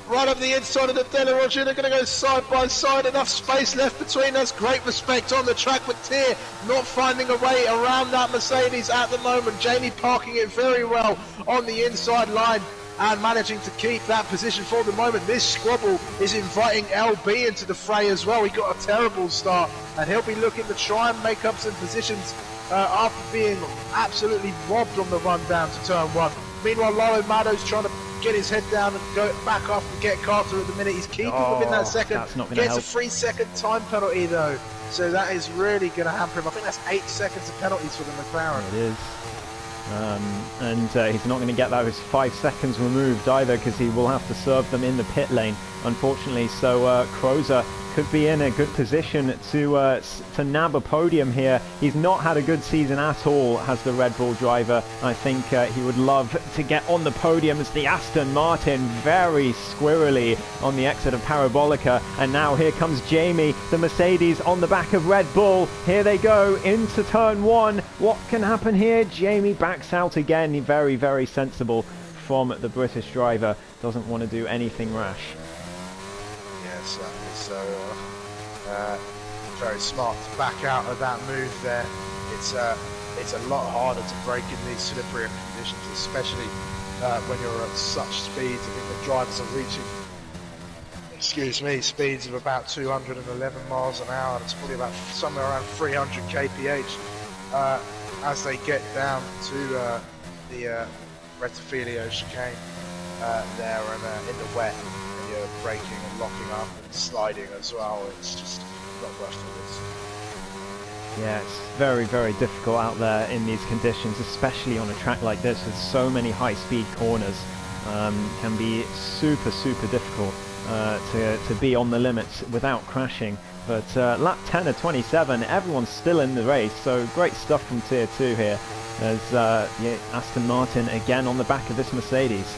Right up the inside of the Della Roggia, they're going to go side by side, enough space left between us, great respect on the track, but Tia not finding a way around that Mercedes at the moment. Jamie parking it very well on the inside line and managing to keep that position for the moment. This squabble is inviting LB into the fray as well. He got a terrible start, and he'll be looking to try and make up some positions after being absolutely robbed on the run down to turn 1. Meanwhile, Lalo Mado's trying to get his head down and go back off and get Carter at the minute. He's keeping within that second. Gets a 3-second time penalty though, so that is really going to hamper him. I think that's 8 seconds of penalties for the McLaren. It is. And he's not going to get those 5 seconds removed either, because he will have to serve them in the pit lane, unfortunately. So Krauser could be in a good position to nab a podium here. He's not had a good season at all as the Red Bull driver. I think he would love to get on the podium as the Aston Martin, very squirrely on the exit of Parabolica. And now here comes Jamie, the Mercedes on the back of Red Bull. Here they go into turn 1. What can happen here? Jamie backs out again. Very, very sensible from the British driver. Doesn't want to do anything rash. Yeah, certainly. So very smart to back out of that move there. It's a lot harder to break in these slippery conditions, especially when you're at such speeds. I think the drivers are reaching, excuse me, speeds of about 211 miles an hour. And it's probably about somewhere around 300 kph as they get down to the Rettifilio chicane there and in the wet, and you're braking and locking up and sliding as well. It's just not worth the risk. Yeah, it's very, very difficult out there in these conditions, especially on a track like this with so many high-speed corners. Can be super, super difficult to be on the limits without crashing. But lap 10 of 27, everyone's still in the race, so great stuff from Tier 2 here. As Aston Martin again on the back of this Mercedes.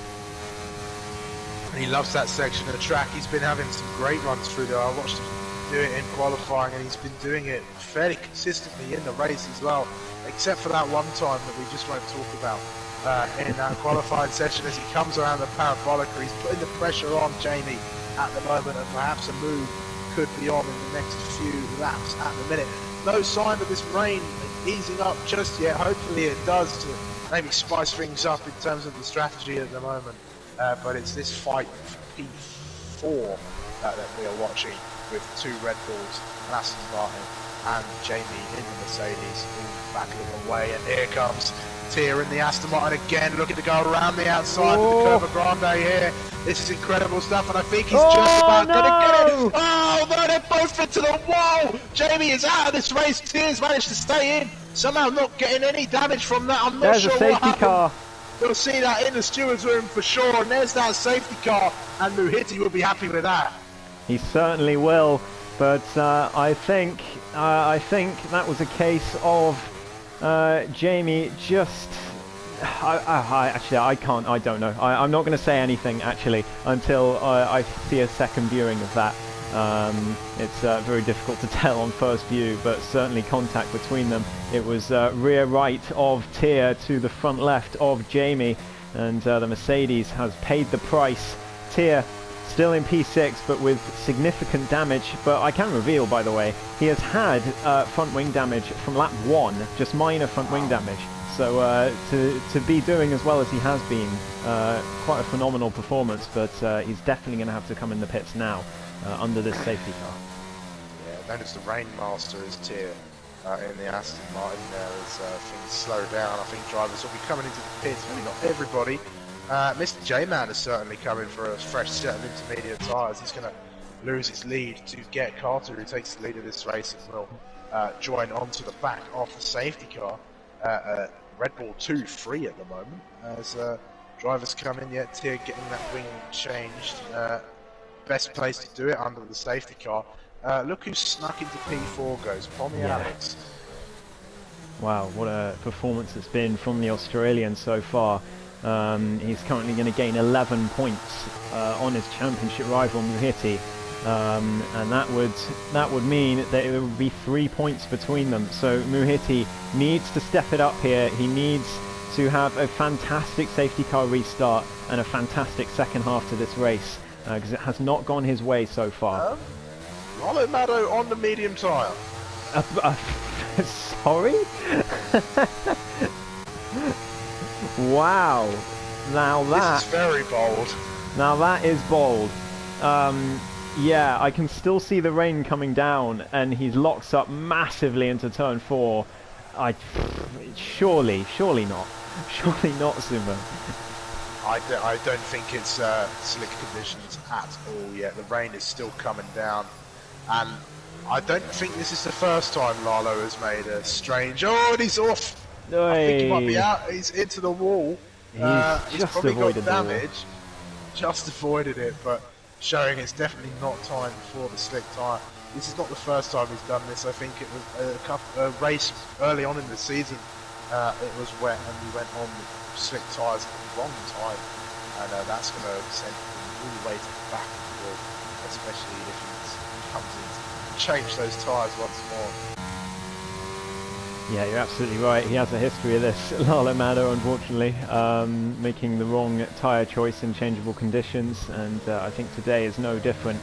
He loves that section of the track. He's been having some great runs through there. I watched him do it in qualifying, and he's been doing it fairly consistently in the race as well, except for that one time that we just won't talk about in that qualifying session. As he comes around the parabolic, he's putting the pressure on Jamie at the moment, and perhaps a move could be on in the next few laps at the minute. No sign of this rain easing up just yet. Hopefully it does, to maybe spice things up in terms of the strategy at the moment. But it's this fight for P4 that we are watching, with two Red Bulls, an Aston Martin and Jamie in the Mercedes, all battling away. And here comes Tia in the Aston Martin again, looking to go around the outside with the Curva Grande here. This is incredible stuff, and I think he's just about going to get it. Oh no, they're both into the wall. Jamie is out of this race. Tia's managed to stay in, somehow not getting any damage from that. I'm not sure what happened. There's a safety car. You'll see that in the steward's room for sure, and there's that safety car, and Muhiti will be happy with that. He certainly will, but I think that was a case of Jamie just... I don't know. I'm not going to say anything, actually, until I see a second viewing of that. It's very difficult to tell on first view, but certainly contact between them. It was rear right of Tia to the front left of Jamie, and the Mercedes has paid the price. Tia still in P6, but with significant damage. But I can reveal, by the way, he has had front wing damage from lap 1, just minor front wing damage. So to be doing as well as he has been, quite a phenomenal performance, but he's definitely going to have to come in the pits now under this safety car. Yeah, notice the Rainmaster is Tia in the Aston Martin there as things slow down. I think drivers will be coming into the pits, maybe not everybody. Mr. J-Man is certainly coming for a fresh set of intermediate tyres. He's going to lose his lead to get Carter, who takes the lead of this race, and will join onto the back of the safety car. Red Bull 2-3 at the moment, as drivers come in yet. Tia getting that wing changed. Best place to do it under the safety car. Look who snuck into P4 goes, Pommy Alex. Wow, what a performance it's been from the Australian so far. He's currently going to gain 11 points on his championship rival Muhiti, and that would mean that it would be 3 points between them. So Muhiti needs to step it up here. He needs to have a fantastic safety car restart and a fantastic second half to this race, because it has not gone his way so far. Rollo Maddo on the medium tyre. Sorry? Wow. Now that... This is very bold. Now that is bold. Yeah, I can still see the rain coming down, and he locks up massively into turn 4. Surely not. Surely not, Zuma. I don't think it's slick conditions at all yet. The rain is still coming down, and I don't think this is the first time Lalo has made a strange... Oh, and he's off! I think he might be out. He's into the wall. He's just probably avoided got damage. Just avoided it, but showing it's definitely not time for the slick tyre. This is not the first time he's done this. I think it was a race early on in the season. It was wet and we went on with slick tyres at the wrong time, and that's going to send him all the way to the back of the wall, especially if he comes in to change those tyres once more. Yeah, you're absolutely right. He has a history of this, Lalo Mado, unfortunately, making the wrong tyre choice in changeable conditions, and I think today is no different.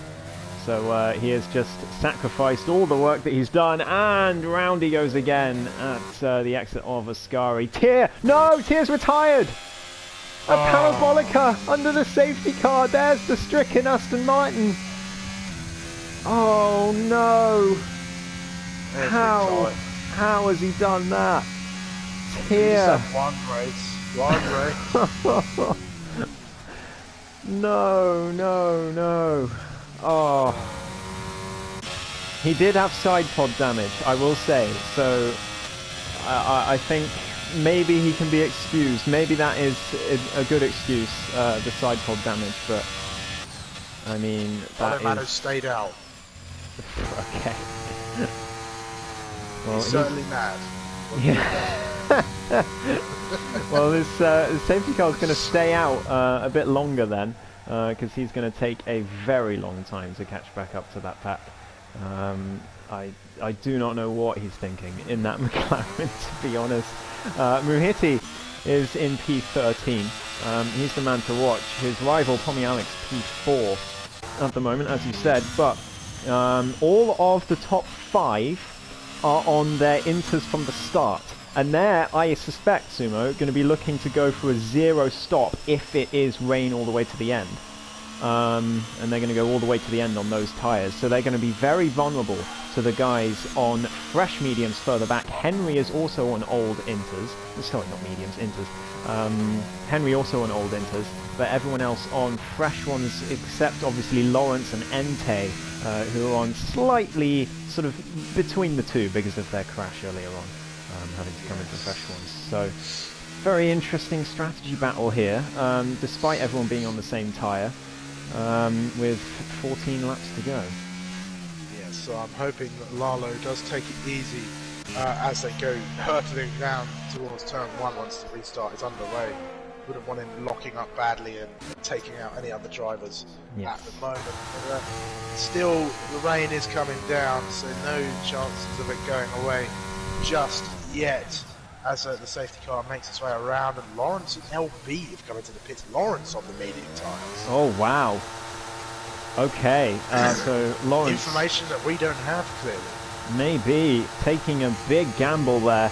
So he has just sacrificed all the work that he's done, and round he goes again at the exit of Ascari. No, Tier's retired! A parabolica under the safety car. There's the stricken Aston Martin. Oh no! How has he done that? Tier. One race. No. Oh. He did have side pod damage, I will say. So I think maybe he can be excused. Maybe that is a good excuse, the side pod damage. But I mean, that is stayed out. Okay. Well, he's certainly mad. Yeah. Well, this safety car is going to stay out a bit longer then, because he's going to take a very long time to catch back up to that pack. I do not know what he's thinking in that McLaren, to be honest. Muhiti is in P13. He's the man to watch. His rival, Tommy Alex, P4 at the moment, as you said. But all of the top 5 are on their inters from the start. And there, I suspect, Sumo, going to be looking to go for a 0 stop if it is rain all the way to the end. And they're going to go all the way to the end on those tyres. So they're going to be very vulnerable to the guys on fresh mediums further back. Henry is also on old inters. Sorry, not mediums, inters. Henry also on old inters. But everyone else on fresh ones, except obviously Lawrence and Entei, who are on slightly sort of between the two because of their crash earlier on, having to come into fresh ones. So very interesting strategy battle here, despite everyone being on the same tyre, with 14 laps to go. Yeah, so I'm hoping that Lalo does take it easy as they go hurtling down towards turn 1 once the restart is underway. Wouldn't want him locking up badly and taking out any other drivers at the moment. But, still, the rain is coming down, so no chances of it going away just yet. As the safety car makes its way around, and Lawrence and LB have come into the pits. Lawrence on the medium tyres. Oh wow! Okay, so Lawrence. Information that we don't have clearly. Maybe taking a big gamble there.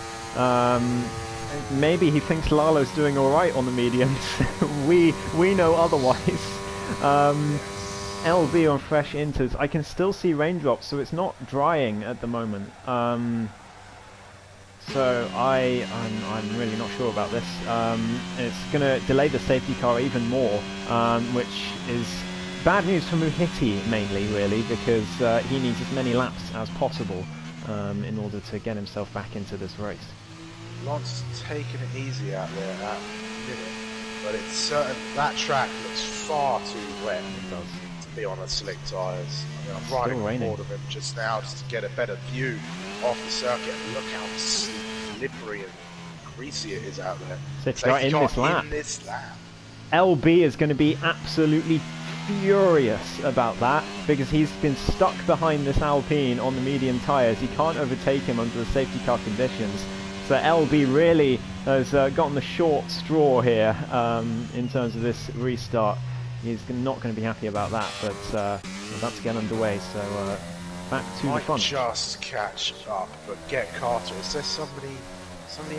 Maybe he thinks Lalo's doing alright on the mediums. we know otherwise. LB on fresh inters. I can still see raindrops, so it's not drying at the moment. So I'm really not sure about this. It's going to delay the safety car even more, which is bad news for Muhiti mainly, really, because he needs as many laps as possible in order to get himself back into this race. Lawrence has taken it easy out there at minute, but it's certain that track looks far too wet to be on a slick tyres. I mean, I'm riding on board of him just now just to get a better view of the circuit. Look how slippery and greasy it is out there. Safety car in this lap. LB is going to be absolutely furious about that because he's been stuck behind this Alpine on the medium tyres. He can't overtake him under the safety car conditions. So LB really has gotten the short straw here in terms of this restart. He's not going to be happy about that, but we're about to get underway, so back to the front. Just catch up, but get Carter. Is there somebody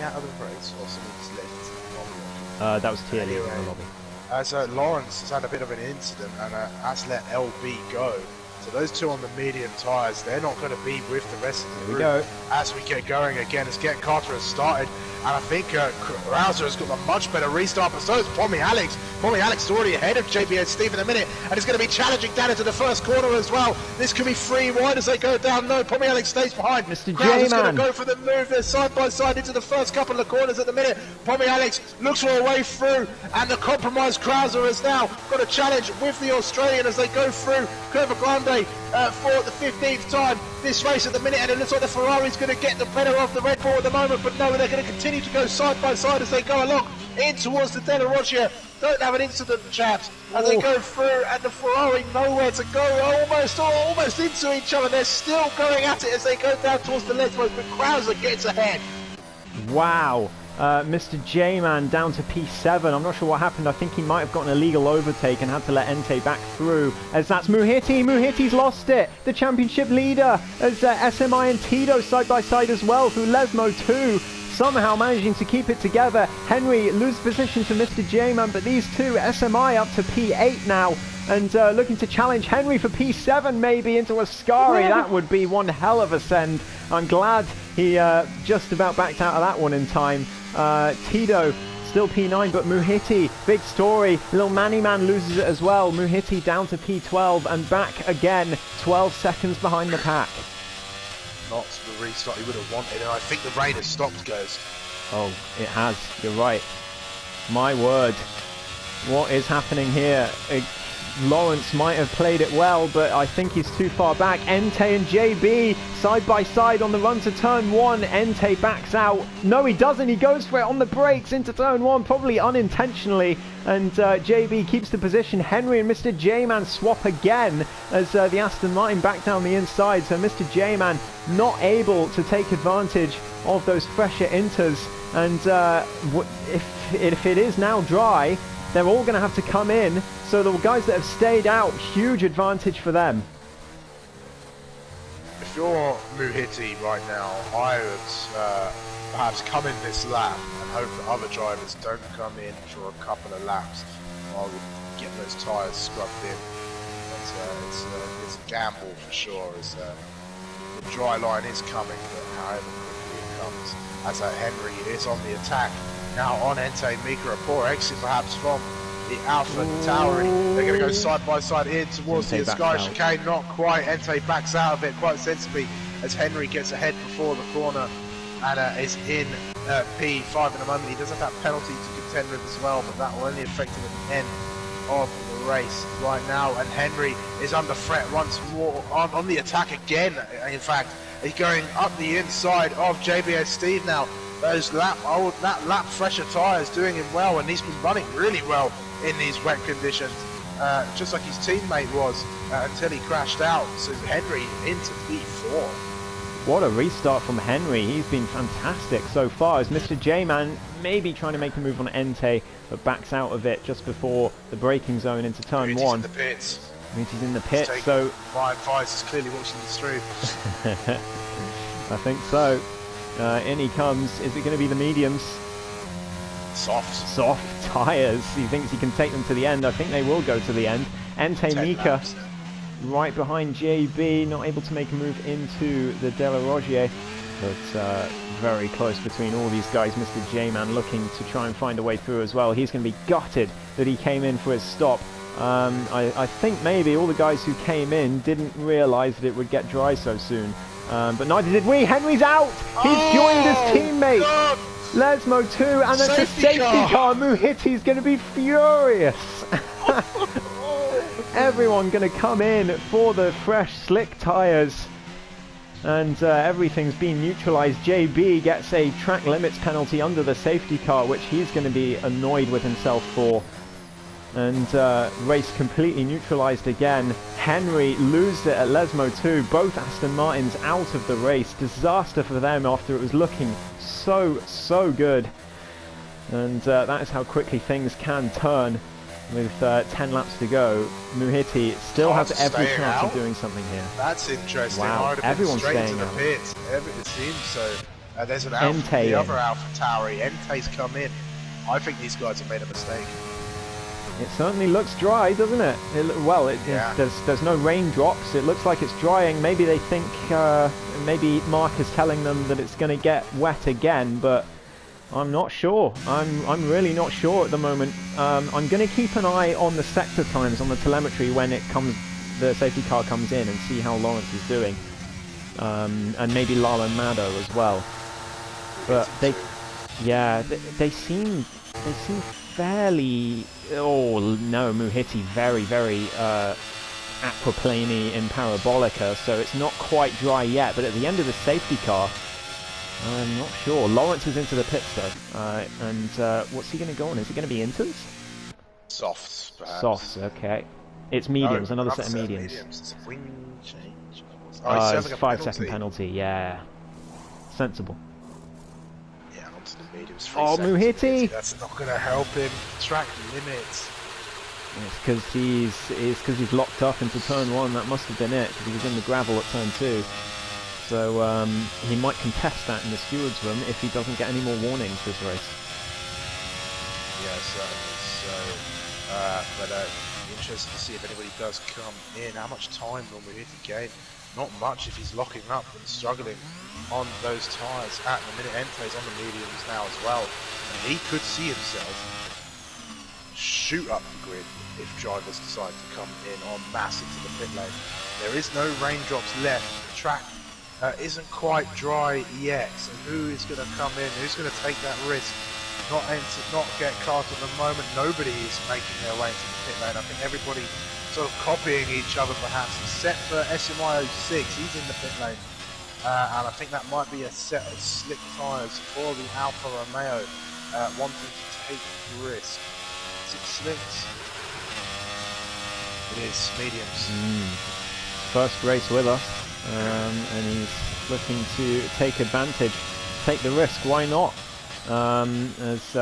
out of the race or somebody just left? That was Tierney in the lobby. So Lawrence has had a bit of an incident and has let LB go. So those two on the medium tyres, they're not going to be with the rest of the group. Here we go. As we get going again, as Get Carter has started, and I think Rouser has got a much better restart, but so is Pommy Alex. Pommy Alex is already ahead of JBS Steve in a minute, and he's going to be challenging down into the first corner as well. This could be 3 wide as they go down. No, Pommy Alex stays behind. Mr. Rouser's J-Man going to go for the move. They're side by side into the first couple of corners at the minute. Pommy Alex looks for a way through, and the compromised Krauser has now got a challenge with the Australian as they go through Curva Grande for the 15th time this race at the minute, and it looks like the Ferrari's going to get the better of the Red Bull at the moment, but no, they're going to continue to go side by side as they go along in towards the Della Roggia. Don't have an incident, chaps, as they go through, and the Ferrari nowhere to go, almost into each other. They're still going at it as they go down towards the Lesbos, but Krauser gets ahead. Wow. Mr. J-Man down to P7. I'm not sure what happened. I think he might have gotten a legal overtake and had to let Entei back through. As that's Muhiti. Muhiti's lost it. The championship leader as SMI and Tito side by side as well through Lesmo 2. Somehow managing to keep it together. Henry loses position to Mr. J-Man, but these two, SMI up to P8 now. And looking to challenge Henry for P7 maybe into Ascari. That would be one hell of a send. I'm glad he just about backed out of that one in time. Tito still P9, but Muhiti, big story. Little Manny Man loses it as well. Muhiti down to P12 and back again, 12 seconds behind the pack. Not the restart he would have wanted, and I think the rain has stopped, guys. Oh, it has. You're right. My word. What is happening here? Lawrence might have played it well, but I think he's too far back. Entei and JB side by side on the run to turn 1. Entei backs out. No, he doesn't. He goes for it on the brakes into turn 1, probably unintentionally. And JB keeps the position. Henry and Mr. J-Man swap again as the Aston Martin back down the inside. So Mr. J-Man not able to take advantage of those fresher inters. And if it is now dry, they're all going to have to come in. So the guys that have stayed out, huge advantage for them. If you're Muhiti right now, I would perhaps come in this lap and hope that other drivers don't come in for a couple of laps. I would get those tyres scrubbed in. But, it's a gamble for sure, as the dry line is coming, but however quickly it comes. As Henry is on the attack. Now on Entei, Mika, a poor exit perhaps from the Alpha Tauri. They're going to go side by side in towards the Ascari chicane. Not quite. Entei backs out of it quite sensibly as Henry gets ahead before the corner and is in P5 in a moment. He does have that penalty to contend with as well, but that will only affect him at the end of the race right now. And Henry is under threat once more on the attack again. In fact, he's going up the inside of JBS Steve now. Those lap fresher tyres doing him well, and he's been running really well in these wet conditions, just like his teammate was until he crashed out. So Henry into P4. What a restart from Henry. He's been fantastic so far as Mr. J-Man maybe trying to make a move on Entei, but backs out of it just before the braking zone into turn 1. In the pits. He's in the pits, so my advice is clearly watching this through. I think so. In he comes. Is it going to be the mediums? Soft tyres. He thinks he can take them to the end. I think they will go to the end. Entei Mika right behind JB, not able to make a move into the Della Roggia, but very close between all these guys. Mr. J-Man looking to try and find a way through as well. He's going to be gutted that he came in for his stop. I think maybe all the guys who came in didn't realise that it would get dry so soon. But neither did we. Henry's out. He's joined his teammate. God. Lesmo 2, and it's a safety car. Muhiti's going to be furious. Everyone going to come in for the fresh, slick tyres. And everything's been neutralised. JB gets a track limits penalty under the safety car, which he's going to be annoyed with himself for. And race completely neutralised again. Henry loses it at Lesmo 2. Both Aston Martins out of the race. Disaster for them after it was looking so good. And that is how quickly things can turn with 10 laps to go. Muhiti still has every chance of doing something here. That's interesting. Wow, everyone's staying out. It seems so. There's an Alpha, the other Alpha Tauri. Entei's come in. I think these guys have made a mistake. It certainly looks dry, doesn't it? Yeah. There's no raindrops. It looks like it's drying. Maybe they think, maybe Mark is telling them that it's going to get wet again, but I'm not sure. I'm really not sure at the moment. I'm going to keep an eye on the sector times on the telemetry when the safety car comes in, and see how Lawrence is doing, and maybe Lalo Mado as well. But they seem fairly. Oh no, Muhiti very aquaplane in Parabolica, so it's not quite dry yet. But at the end of the safety car, I'm not sure. Lawrence is into the pits though, and what's he going to go on? Is it going to be inters? Softs, perhaps. Softs, okay. It's mediums, No, another set of mediums. It's a wing change. It's a 5-second penalty, yeah. Sensible. Yeah, onto the mediums. Oh, Muhiti! That's not going to help him. Track limits. It's because he's locked up into turn 1. That must have been it, because he was in the gravel at turn 2. So he might contest that in the steward's room if he doesn't get any more warnings this race. Yeah, certainly. So, but interested to see if anybody does come in. How much time will Muhiti gain? Not much if he's locking up and struggling on those tyres at the minute. Ente's on the mediums now as well, and he could see himself shoot up the grid if drivers decide to come in en masse into the pit lane. There is no raindrops left. The track isn't quite dry yet, so who is going to come in? Who's going to take that risk? Not get caught at the moment. Nobody is making their way into the pit lane. I think everybody sort of copying each other perhaps, except for SMI 06. He's in the pit lane, and I think that might be a set of slick tyres for the Alfa Romeo, wanting to take the risk. Is it slicks? It is mediums. First race with us, and he's looking to take advantage, take the risk. Why not? As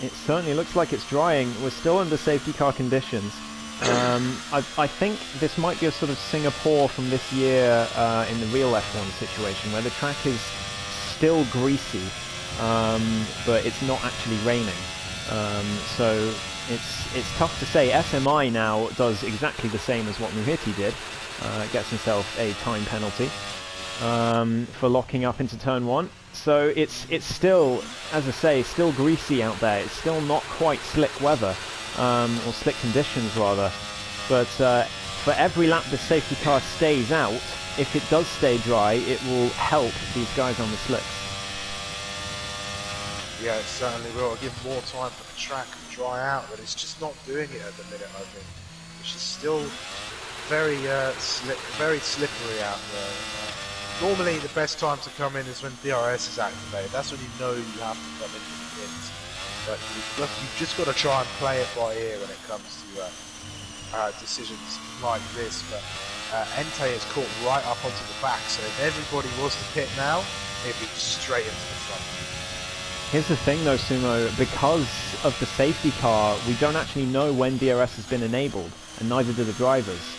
it certainly looks like it's drying. We're still under safety car conditions. I think this might be a sort of Singapore from this year in the real F1 situation, where the track is still greasy, but it's not actually raining. So it's tough to say. SMI now does exactly the same as what Muhiti did. Gets himself a time penalty for locking up into turn 1. So it's still, as I say, still greasy out there. It's still not quite slick weather, or slick conditions rather. But for every lap the safety car stays out, if it does stay dry, it will help these guys on the slicks. Yeah, it certainly will. I'll give more time for the track to dry out, but it's just not doing it at the minute, I think. Which is still very slippery out there. Normally the best time to come in is when DRS is activated. That's when you know you have to come into the pits. But you've just got to try and play it by ear when it comes to decisions like this. But Ente is caught right up onto the back, so if everybody was to pit now, it'd be straight into the front. Here's the thing though, Sumo, because of the safety car, we don't actually know when DRS has been enabled, and neither do the drivers.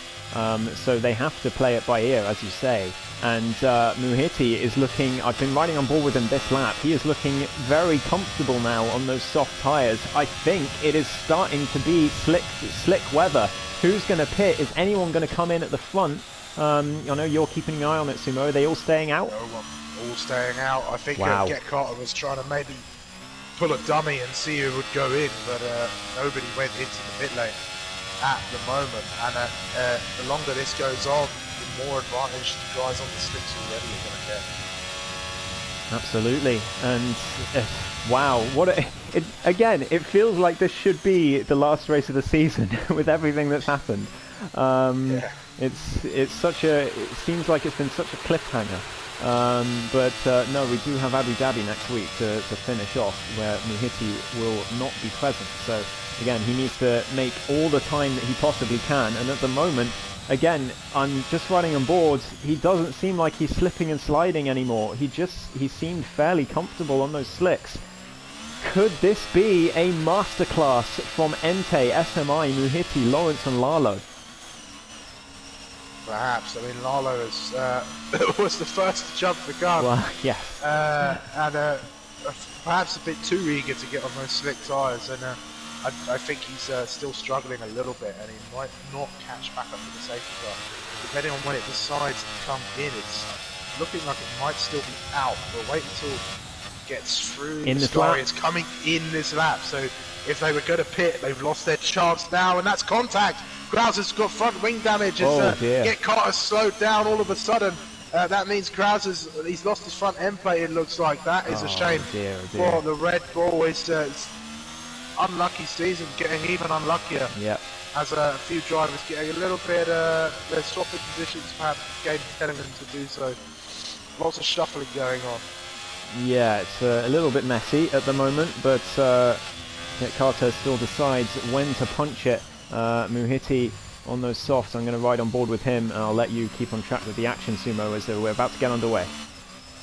So they have to play it by ear, as you say. And Muhiti is looking, I've been riding on board with him this lap, he is looking very comfortable now on those soft tyres. I think it is starting to be slick weather. Who's going to pit? Is anyone going to come in at the front? I know you're keeping an eye on it, Sumo. Are they all staying out? No one. All staying out. I think Get Carter was trying to maybe pull a dummy and see who would go in, but nobody went into the pit lane at the moment. And the longer this goes on, the more advantage the guys on the slicks already are going to get. Absolutely. And wow, again, it feels like this should be the last race of the season with everything that's happened. Yeah. It seems like it's been such a cliffhanger. But no, we do have Abu Dhabi next week to finish off, where Muhiti will not be present. So again, he needs to make all the time that he possibly can. And at the moment, again, I'm just riding on boards. He doesn't seem like he's slipping and sliding anymore. He seemed fairly comfortable on those slicks. Could this be a masterclass from Ente, SMI, Muhiti, Lawrence and Lalo? Perhaps. I mean, Lalo was the first to jump the gun. Well, yes. And perhaps a bit too eager to get on those slick tyres. And I think he's still struggling a little bit, and he might not catch back up to the safety car. Depending on when it decides to come in, it's looking like it might still be out. We'll wait until it gets through In the this sky. lap. It's coming in this lap, so if they were going to pit, they've lost their chance now, and that's contact. Krauser's got front wing damage. Oh, dear. Get Carter slowed down all of a sudden. That means he's lost his front end plate, it looks like. That is a shame dear. for the Red Bull. It's unlucky season, getting even unluckier. Yep. As a few drivers getting a little bit, they're swapping positions, perhaps the game telling them to do so. Lots of shuffling going on. Yeah, it's a little bit messy at the moment, but Carter still decides when to punch it. Muhiti on those softs. I'm going to ride on board with him, and I'll let you keep on track with the action, Sumo, as we're about to get underway.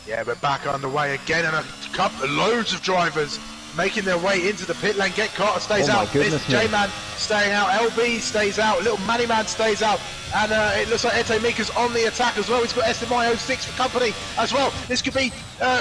Yeah, we're back underway again, and loads of drivers making their way into the pit lane. Get Carter stays out. J-Man staying out. LB stays out. Little Manny Man stays out. And it looks like Ete Mika's on the attack as well. He's got SMI 06 for company as well. This could be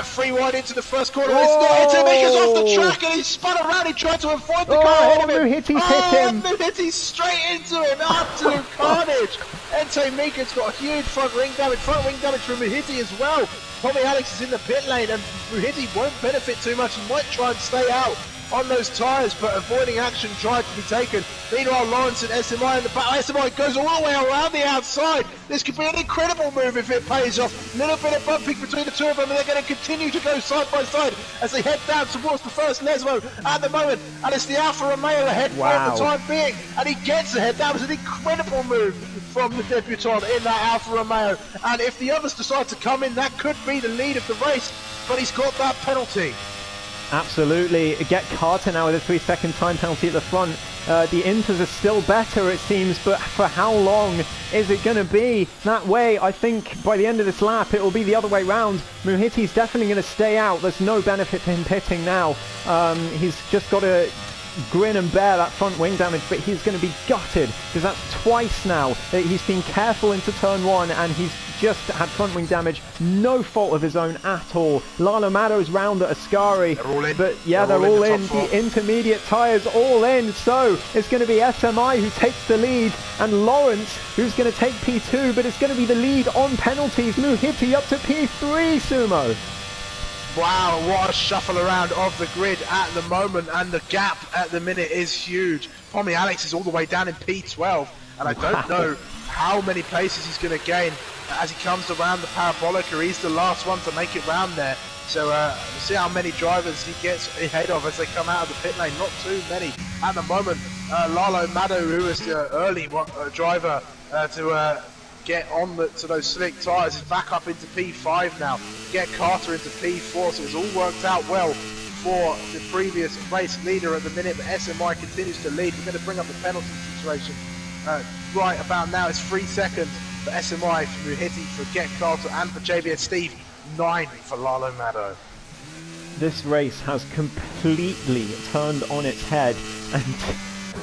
free wide into the first corner. It's not. Ete Mika's off the track, and he spun around. He tried to avoid the car ahead of him. Muhiti's hit him. Muhiti's straight into him. Absolute carnage. Ete Mika's got a huge front wing damage. Front wing damage from Muhiti as well. Tommy Alex is in the pit lane, and Muhiti won't benefit too much. He might try and stay out on those tyres, but avoiding action tried to be taken. Meanwhile, Lawrence and SMI in the back. SMI goes all the way around the outside. This could be an incredible move if it pays off. A little bit of bumping between the two of them, and they're going to continue to go side by side as they head down towards the first Lesmo at the moment. And it's the Alfa Romeo ahead for the time being, and he gets ahead. That was an incredible move from the debutant in that Alfa Romeo. And if the others decide to come in, that could be the lead of the race, but he's got that penalty. Absolutely. Get Carter now with a 3-second time penalty at the front. The Inters are still better, it seems, but for how long is it going to be that way? I think by the end of this lap it will be the other way round. Muhiti's definitely going to stay out. There's no benefit to him pitting now. He's just got to grin and bear that front wing damage, but he's going to be gutted because that's twice now that he's been careful into turn one and he's just had front wing damage, no fault of his own at all. Lalo Mado's round at Ascari, but yeah, they're all in. The intermediate tyres all in, so it's going to be SMI who takes the lead and Lawrence who's going to take P2, but it's going to be the lead on penalties. Muhiti up to P3, Sumo. Wow, what a shuffle around of the grid at the moment, and the gap at the minute is huge. Tommy Alex is all the way down in P12, and I don't know how many places he's going to gain as he comes around the Parabolica. He's the last one to make it round there. So we'll see how many drivers he gets ahead of as they come out of the pit lane. Not too many at the moment. Lalo Mado, who is the early driver to get on to those slick tyres, is back up into P5 now. Get Carter into P4, so it's all worked out well for the previous race leader at the minute, but SMI continues to lead. We're going to bring up the penalty situation right about now. It's 3 seconds for SMI, for Muhiti, for Get Carter, and for JBS Steve. 9 for Lalo Mado. This race has completely turned on its head, and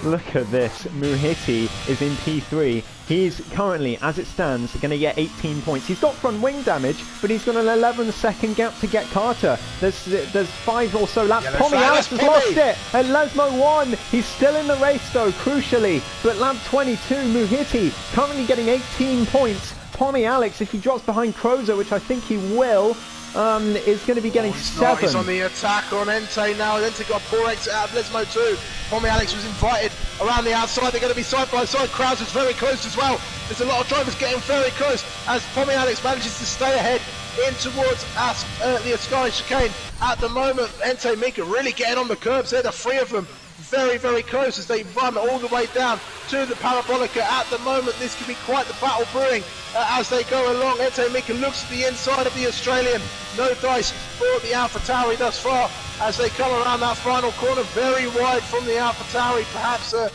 look at this. Muhiti is in P3. He's currently, as it stands, going to get 18 points. He's got front wing damage, but he's got an 11-second gap to Get Carter. There's 5 or so laps. Tommy Alex has lost it, and Lesmo won. He's still in the race though, crucially. But lap 22, Muhiti currently getting 18 points. Tommy Alex, if he drops behind Crozer, which I think he will, is going to be getting 7. He's on the attack on Ente now. Ente got a poor exit out of Lesmo too. Tommy Alex was invited around the outside. They're going to be side by side. Krauser's very close as well. There's a lot of drivers getting very close as Tommy Alex manages to stay ahead in towards the Ascari chicane. At the moment, Ente Mika really getting on the curbs there. The 3 of them very, very close as they run all the way down to the Parabolica. At the moment, this could be quite the battle brewing as they go along. Ente Mika looks at the inside of the Australian. No dice for the Alpha Tauri thus far as they come around that final corner, very wide from the Alpha Tauri. Perhaps a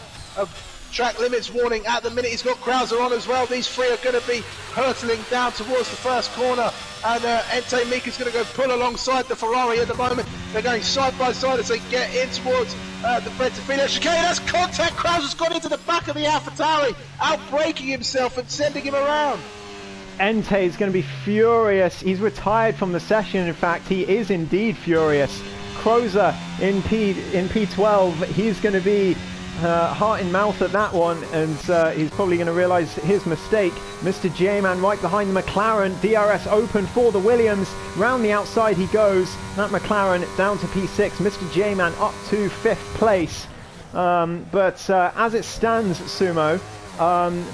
track limits warning at the minute. He's got Krauser on as well. These 3 are going to be hurtling down towards the first corner, and Ente Mika's going to go pull alongside the Ferrari at the moment. They're going side by side as they get in towards the Brettifino chicane. That's contact. Krauser's got into the back of the Alpha Tauri, outbraking himself and sending him around. Ente is going to be furious. He's retired from the session. In fact, he is indeed furious. Crozer in P12. He's going to be heart in mouth at that one, and he's probably going to realise his mistake. Mr. J-Man right behind the McLaren. DRS open for the Williams. Round the outside he goes. That McLaren down to P6. Mr. J-Man up to 5th place. But as it stands, Sumo,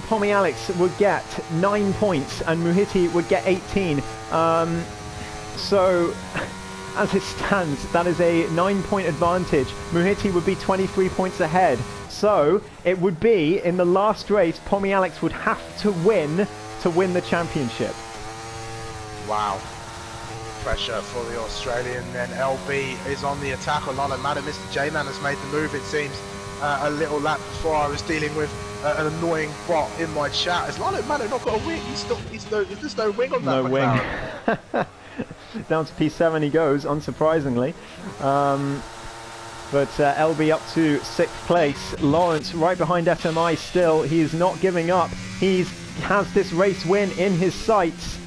Pommy Alex would get 9 points and Muhiti would get 18. So, as it stands, that is a 9-point advantage. Muhiti would be 23 points ahead. So, it would be, in the last race, Pommy Alex would have to win the championship. Wow. Pressure for the Australian. Then LB is on the attack. A lot of matter. Mr. J-Man has made the move, it seems. A little lap before I was dealing with an annoying bot in my chat. Has Lalo Mano not got a wing? There's no wing on that. No wing. Down to P7 he goes, unsurprisingly. But LB up to 6th place. Lawrence right behind SMI still. He is not giving up. He has this race win in his sights.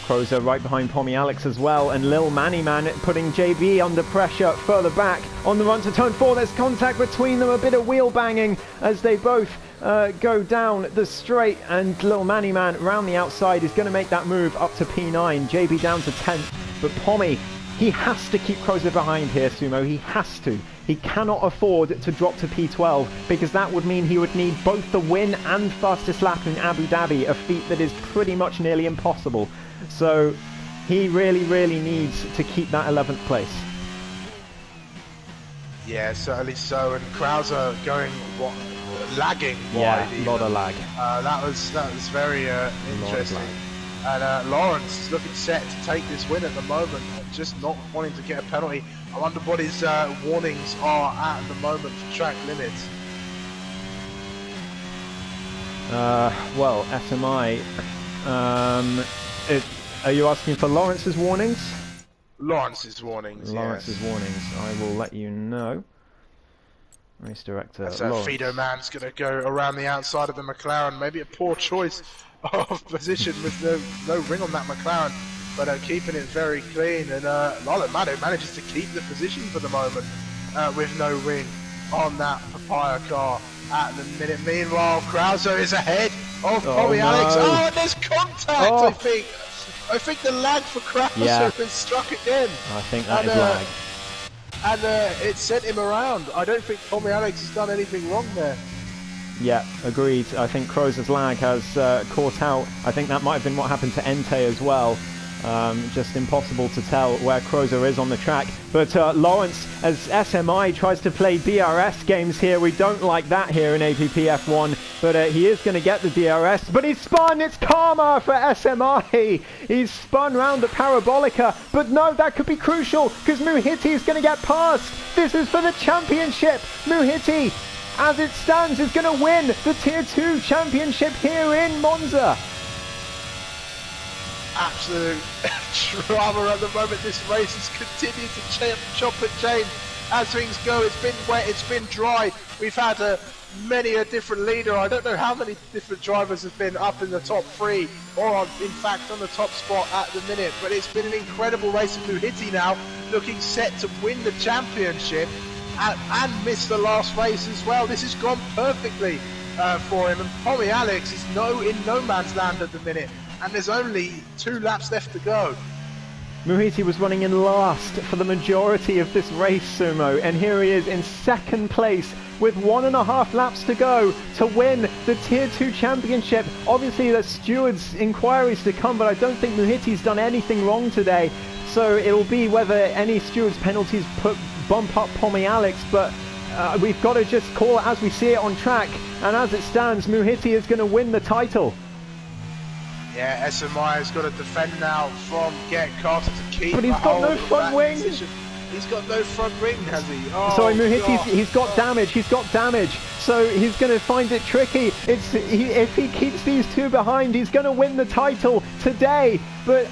Crozer right behind Pommy Alex as well, and Lil Manny Man putting JB under pressure further back. On the run to turn 4, there's contact between them, a bit of wheel banging as they both go down the straight, and Lil Manny Man round the outside is going to make that move up to P9. JB down to 10th, but Pommy, he has to keep Crozer behind here, Sumo. He has to. He cannot afford to drop to P12, because that would mean he would need both the win and fastest lap in Abu Dhabi, a feat that is pretty much nearly impossible. So he really, really needs to keep that 11th place. Yeah, certainly so. And Krauser going lagging yeah, wide. A lot of lag. That was very interesting. And Lawrence is looking set to take this win at the moment, just not wanting to get a penalty. I wonder what his warnings are at the moment for track limits. Well, SMI. Are you asking for Lawrence's warnings? Lawrence's warnings, Lawrence's yes. warnings. I will let you know. Race director. So Fido Man's going to go around the outside of the McLaren. Maybe a poor choice of position with no ring on that McLaren, but keeping it very clean. And Lalo Mado manages to keep the position for the moment with no ring on that Papaya car at the minute. Meanwhile, Krauser is ahead of Pommy Alex. Oh, and there's contact, I think the lag for Krauser has struck again. I think that is lag. And it sent him around. I don't think Pommy Alex has done anything wrong there. Yeah, agreed. I think Crozer's lag has caught out. I think that might have been what happened to Entei as well. Just impossible to tell where Crozer is on the track. But Lawrence, as SMI tries to play DRS games here, we don't like that here in APPF1. But he is going to get the DRS. But he's spun! It's karma for SMI! He's spun round the Parabolica. But no, that could be crucial, because Muhiti is going to get past. This is for the championship. Muhiti, as it stands, is going to win the Tier 2 championship here in Monza. Absolute drama at the moment. This race has continued to chop and change as things go. It's been wet, it's been dry. We've had many a different leader. I don't know how many different drivers have been up in the top 3 or in fact on the top spot at the minute, but it's been an incredible race. And Muhiti now looking set to win the championship and miss the last race as well. This has gone perfectly for him, and Pommy Alex is in no man's land at the minute. And there's only 2 laps left to go. Muhiti was running in last for the majority of this race, Sumo, and here he is in 2nd place with 1.5 laps to go to win the Tier 2 championship. Obviously there's stewards' inquiries to come, but I don't think Muhiti's done anything wrong today. So it'll be whether any stewards' penalties bump up Pommy Alex, but we've got to just call it as we see it on track. And as it stands, Muhiti is going to win the title. Yeah, SMI has got to defend now from Get Carter to keep. But he's got no front wing. Position. He's got no front wing, has he? Oh, sorry, Muhiti, he's got damage. He's got damage. So he's going to find it tricky. If he keeps these 2 behind, he's going to win the title today. But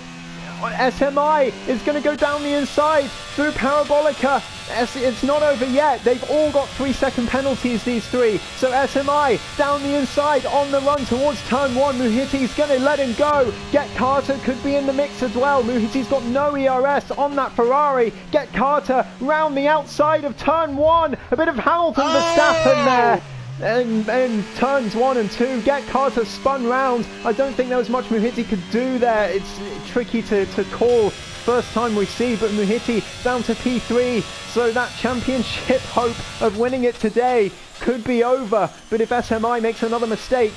SMI is going to go down the inside through Parabolica. It's not over yet. They've all got 3-second penalties, these three. So SMI down the inside on the run towards turn 1. Muhitti's going to let him go. Get Carter could be in the mix as well. Muhitti's got no ERS on that Ferrari. Get Carter round the outside of turn 1. A bit of Hamilton Verstappen there. And turns 1 and 2, Get Carter spun round. I don't think there was much Muhitti could do there. It's tricky to call. First time we see, but Muhitti down to P3. So that championship hope of winning it today could be over. But if SMI makes another mistake,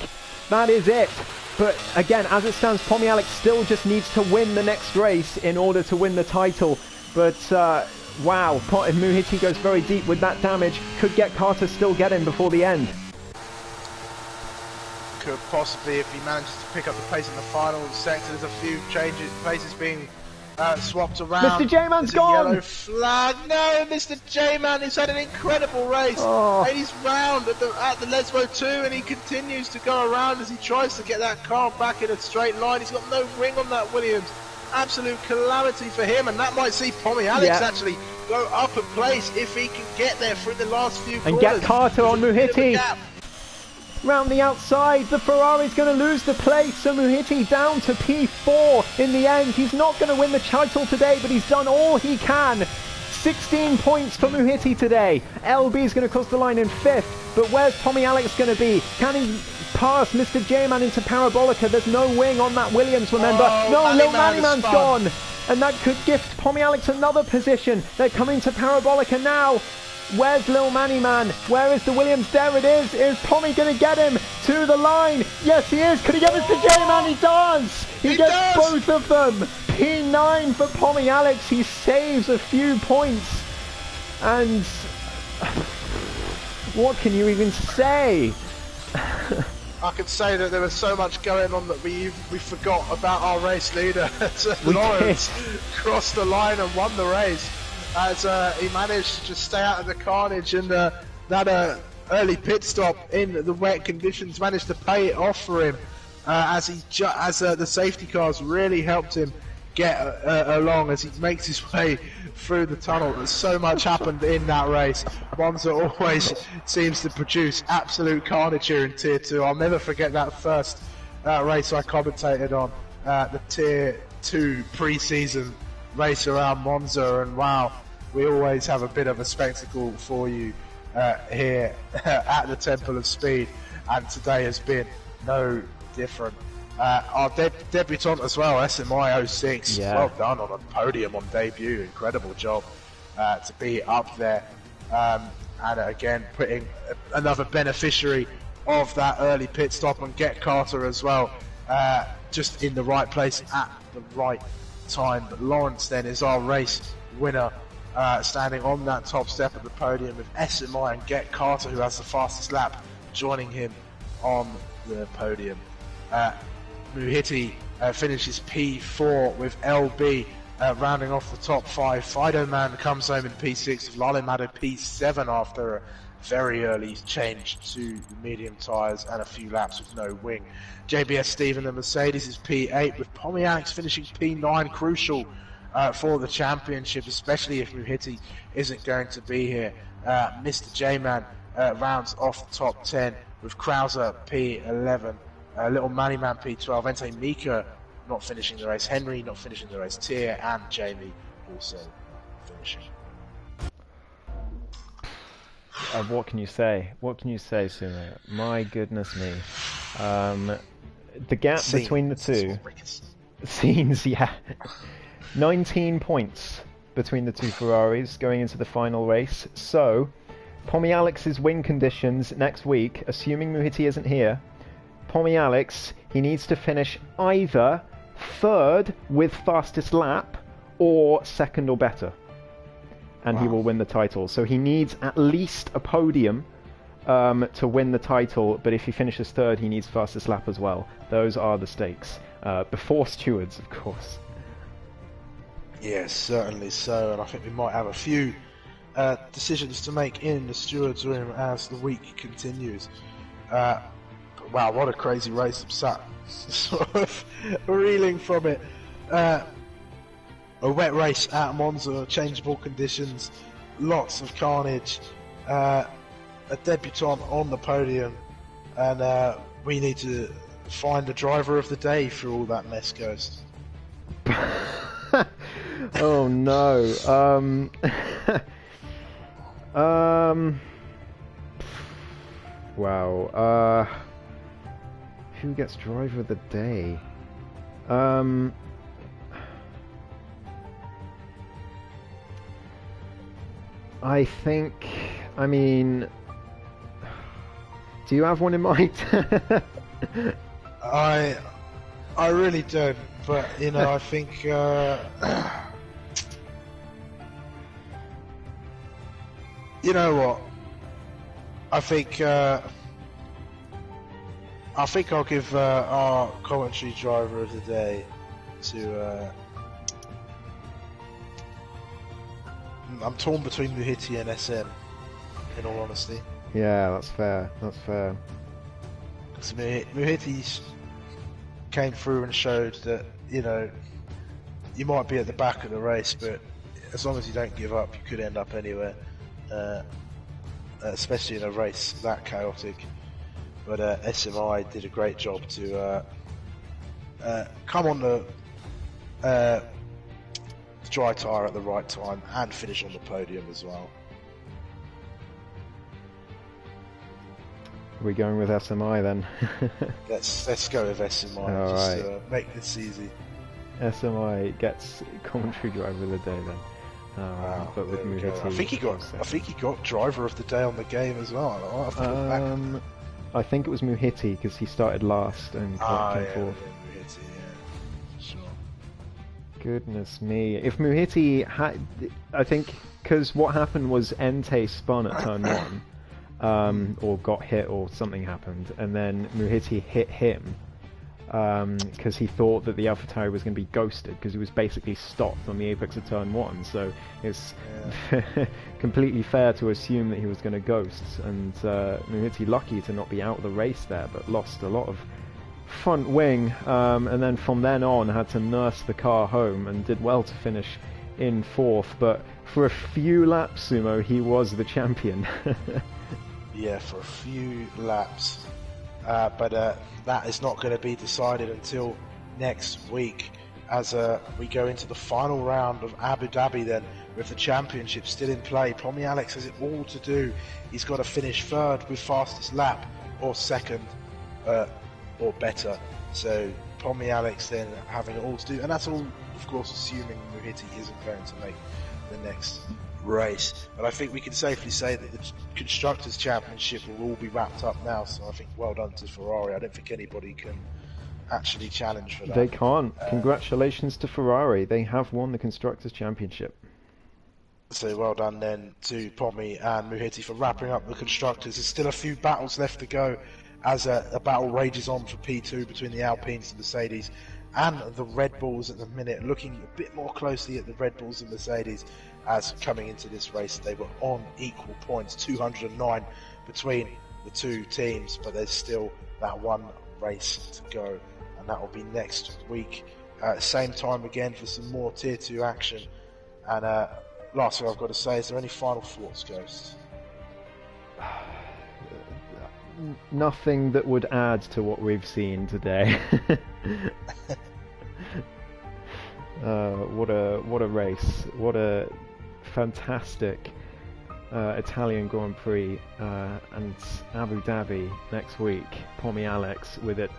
that is it. But again, as it stands, Pomialek still just needs to win the next race in order to win the title. But wow, if Muhitti goes very deep with that damage, could Get Carter still get him before the end? Could possibly, if he manages to pick up the pace in the final sector. There's a few changes, places being swapped around. Mr. J-Man's gone! Yellow flag. No, Mr. J-Man has had an incredible race. And he's round at the Lesbo 2, and he continues to go around as he tries to get that car back in a straight line. He's got no ring on that Williams. Absolute calamity for him, and that might see Pomialek actually go up a place if he can get there through the last few quarters. And Get Carter on Muhitti. Round the outside, the Ferrari's going to lose the place, so Muhitti down to P4 in the end. He's not going to win the title today, but he's done all he can. 16 points for Muhitti today. LB is going to cross the line in 5th, but where's Pomialek going to be? Can he pass Mr. J-Man into Parabolica? There's no wing on that Williams, remember? No, Lil Mannyman's gone, and that could gift Pomialek another position. They're coming to Parabolica now. Where's Lil Mannyman? Where is the Williams? There it is. Is Pommy going to get him to the line? Yes, he is. Could he get Mr. J-Man? He does. He gets both of them. P9 for Pomialek. He saves a few points. And what can you even say? I could say that there was so much going on that we forgot about our race leader. Lawrence crossed the line and won the race as he managed to just stay out of the carnage, and that early pit stop in the wet conditions managed to pay it off for him as the safety cars really helped him get along as he makes his way through the tunnel. There's so much happened in that race. Monza always seems to produce absolute carnage here in Tier 2. I'll never forget that first race I commentated on, the Tier 2 pre-season race around Monza, and wow, we always have a bit of a spectacle for you here at the Temple of Speed, and today has been no different. Our debutant as well, SMI 06, well done on a podium on debut, incredible job to be up there, and again putting another beneficiary of that early pit stop and Get Carter as well, just in the right place at the right time. But Lawrence then is our race winner, standing on that top step of the podium with SMI and Get Carter, who has the fastest lap, joining him on the podium. Muhitti finishes P4 with LB rounding off the top 5. Fido Man comes home in P6 with Lalimado P7 after a very early change to the medium tyres and a few laps with no wing. JBS Stephen the Mercedes is P8 with Pomialek finishing P9, crucial for the championship, especially if Muhitti isn't going to be here. Mr. J-Man rounds off the top 10 with Krauser P11. Little Mannyman P12, Ente Mika not finishing the race, Henry not finishing the race, Tier and Jamie also finishing. What can you say? What can you say, Sumo? My goodness me. The gap between the two scenes, 19 points between the two Ferraris going into the final race. So, Pomialek's win conditions next week, assuming Muhitti isn't here, Pomialek, he needs to finish either 3rd with fastest lap or 2nd or better, and he will win the title. So he needs at least a podium to win the title, but if he finishes 3rd, he needs fastest lap as well. Those are the stakes, before stewards, of course. Yes, certainly so, and I think we might have a few decisions to make in the stewards room as the week continues. Wow, what a crazy race. I'm sat sort of reeling from it. A wet race at Monza, changeable conditions, lots of carnage, a debutant on the podium, and we need to find the driver of the day through all that mess, Ghost. Oh no. Wow. Who gets driver of the day? I think. I mean, do you have one in mind? I really don't, but you know, I think you know what? I think I'll give our commentary driver of the day to. I'm torn between Muhiti and SM, in all honesty. Yeah, that's fair. That's fair. Because Muhiti came through and showed that, you know, you might be at the back of the race, but as long as you don't give up, you could end up anywhere. Especially in a race that chaotic. But SMI did a great job to come on the dry tyre at the right time and finish on the podium as well. Are we going with SMI then? Let's go with SMI. All just right. make this easy. SMI gets commentary driver of the day then. Wow, But with there we go. Muhiti, I think he got driver of the day on the game as well. I'll have to look back. I think it was Muhiti because he started last and came fourth. Muhiti, yeah. Sure. Goodness me. If Muhiti had... I think... Because what happened was Entei spun at turn 1. Or got hit or something happened. And then Muhiti hit him. Because he thought that the AlphaTauri was going to be ghosted. Because he was basically stopped on the apex of turn 1. So it's completely fair to assume that he was going to ghost. And Muhiti lucky to not be out of the race there. But lost a lot of front wing, and then from then on had to nurse the car home and did well to finish in 4th, but for a few laps, Sumo, he was the champion. Yeah, for a few laps, but that is not going to be decided until next week as we go into the final round of Abu Dhabi then, with the championship still in play. Pommy Alex has it all to do. He's got to finish 3rd with fastest lap or 2nd or better. So Pommy Alex then having it all to do, and that's all, of course, assuming Muhiti isn't going to make the next race. But I think we can safely say that the Constructors' Championship will all be wrapped up now, so I think well done to Ferrari. I don't think anybody can actually challenge for that. They can't. Congratulations to Ferrari. They have won the Constructors' Championship. So well done then to Pommy and Muhiti for wrapping up the Constructors. There's still a few battles left to go as a battle rages on for P2 between the Alpines and Mercedes and the Red Bulls at the minute. Looking a bit more closely at the Red Bulls and Mercedes as coming into this race they were on equal points, 209 between the two teams, but there's still that one race to go, and that will be next week same time again for some more tier 2 action. And last thing I've got to say, is there any final thoughts, Ghost? Nothing that would add to what we've seen today. What a race! What a fantastic Italian Grand Prix, and Abu Dhabi next week. Pommy Alex with it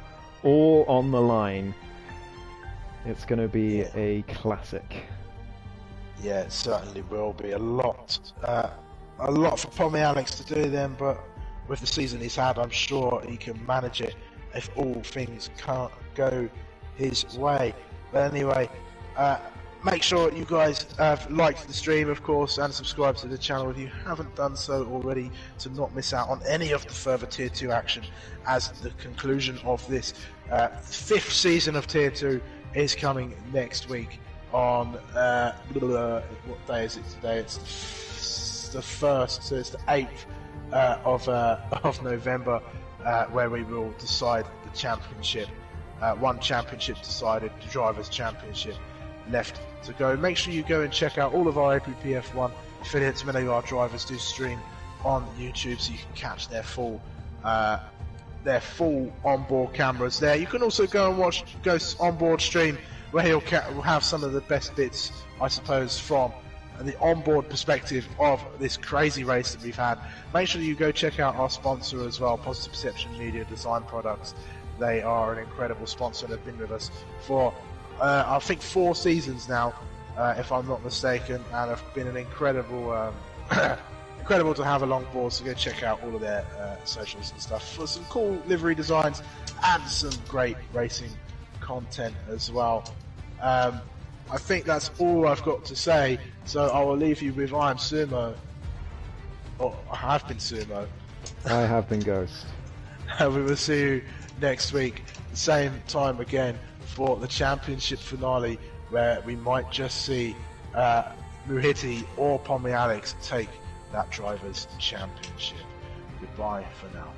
all on the line. It's going to be a classic. Yeah, it certainly will be a lot for Pommy Alex to do then, but with the season he's had, I'm sure he can manage it if all things can't go his way. But anyway, make sure you guys have liked the stream, of course, and subscribe to the channel if you haven't done so already, to not miss out on any of the further Tier 2 action, as the conclusion of this 5th season of Tier 2 is coming next week on, what day is it today? It's the 1st, so it's the 8th of November, where we will decide the championship. One championship decided, the Drivers' Championship left to go. Make sure you go and check out all of our APPF1 affiliates, many of our drivers do stream on YouTube, so you can catch their full onboard cameras there. You can also go and watch Ghost's onboard stream, where he'll have some of the best bits, I suppose, from the onboard perspective of this crazy race that we've had. Make sure you go check out our sponsor as well, Positive Perception Media Design Products. They are an incredible sponsor and have been with us for I think 4 seasons now, if I'm not mistaken, and have been an incredible incredible to have along board. So go check out all of their socials and stuff for some cool livery designs and some great racing content as well. I think that's all I've got to say, so I will leave you with I am Sumo, or I have been Sumo. I have been Ghost. And we will see you next week, the same time again, for the championship finale, where we might just see Muhiti or Pommy Alex take that Drivers' Championship. Goodbye for now.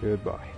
Goodbye.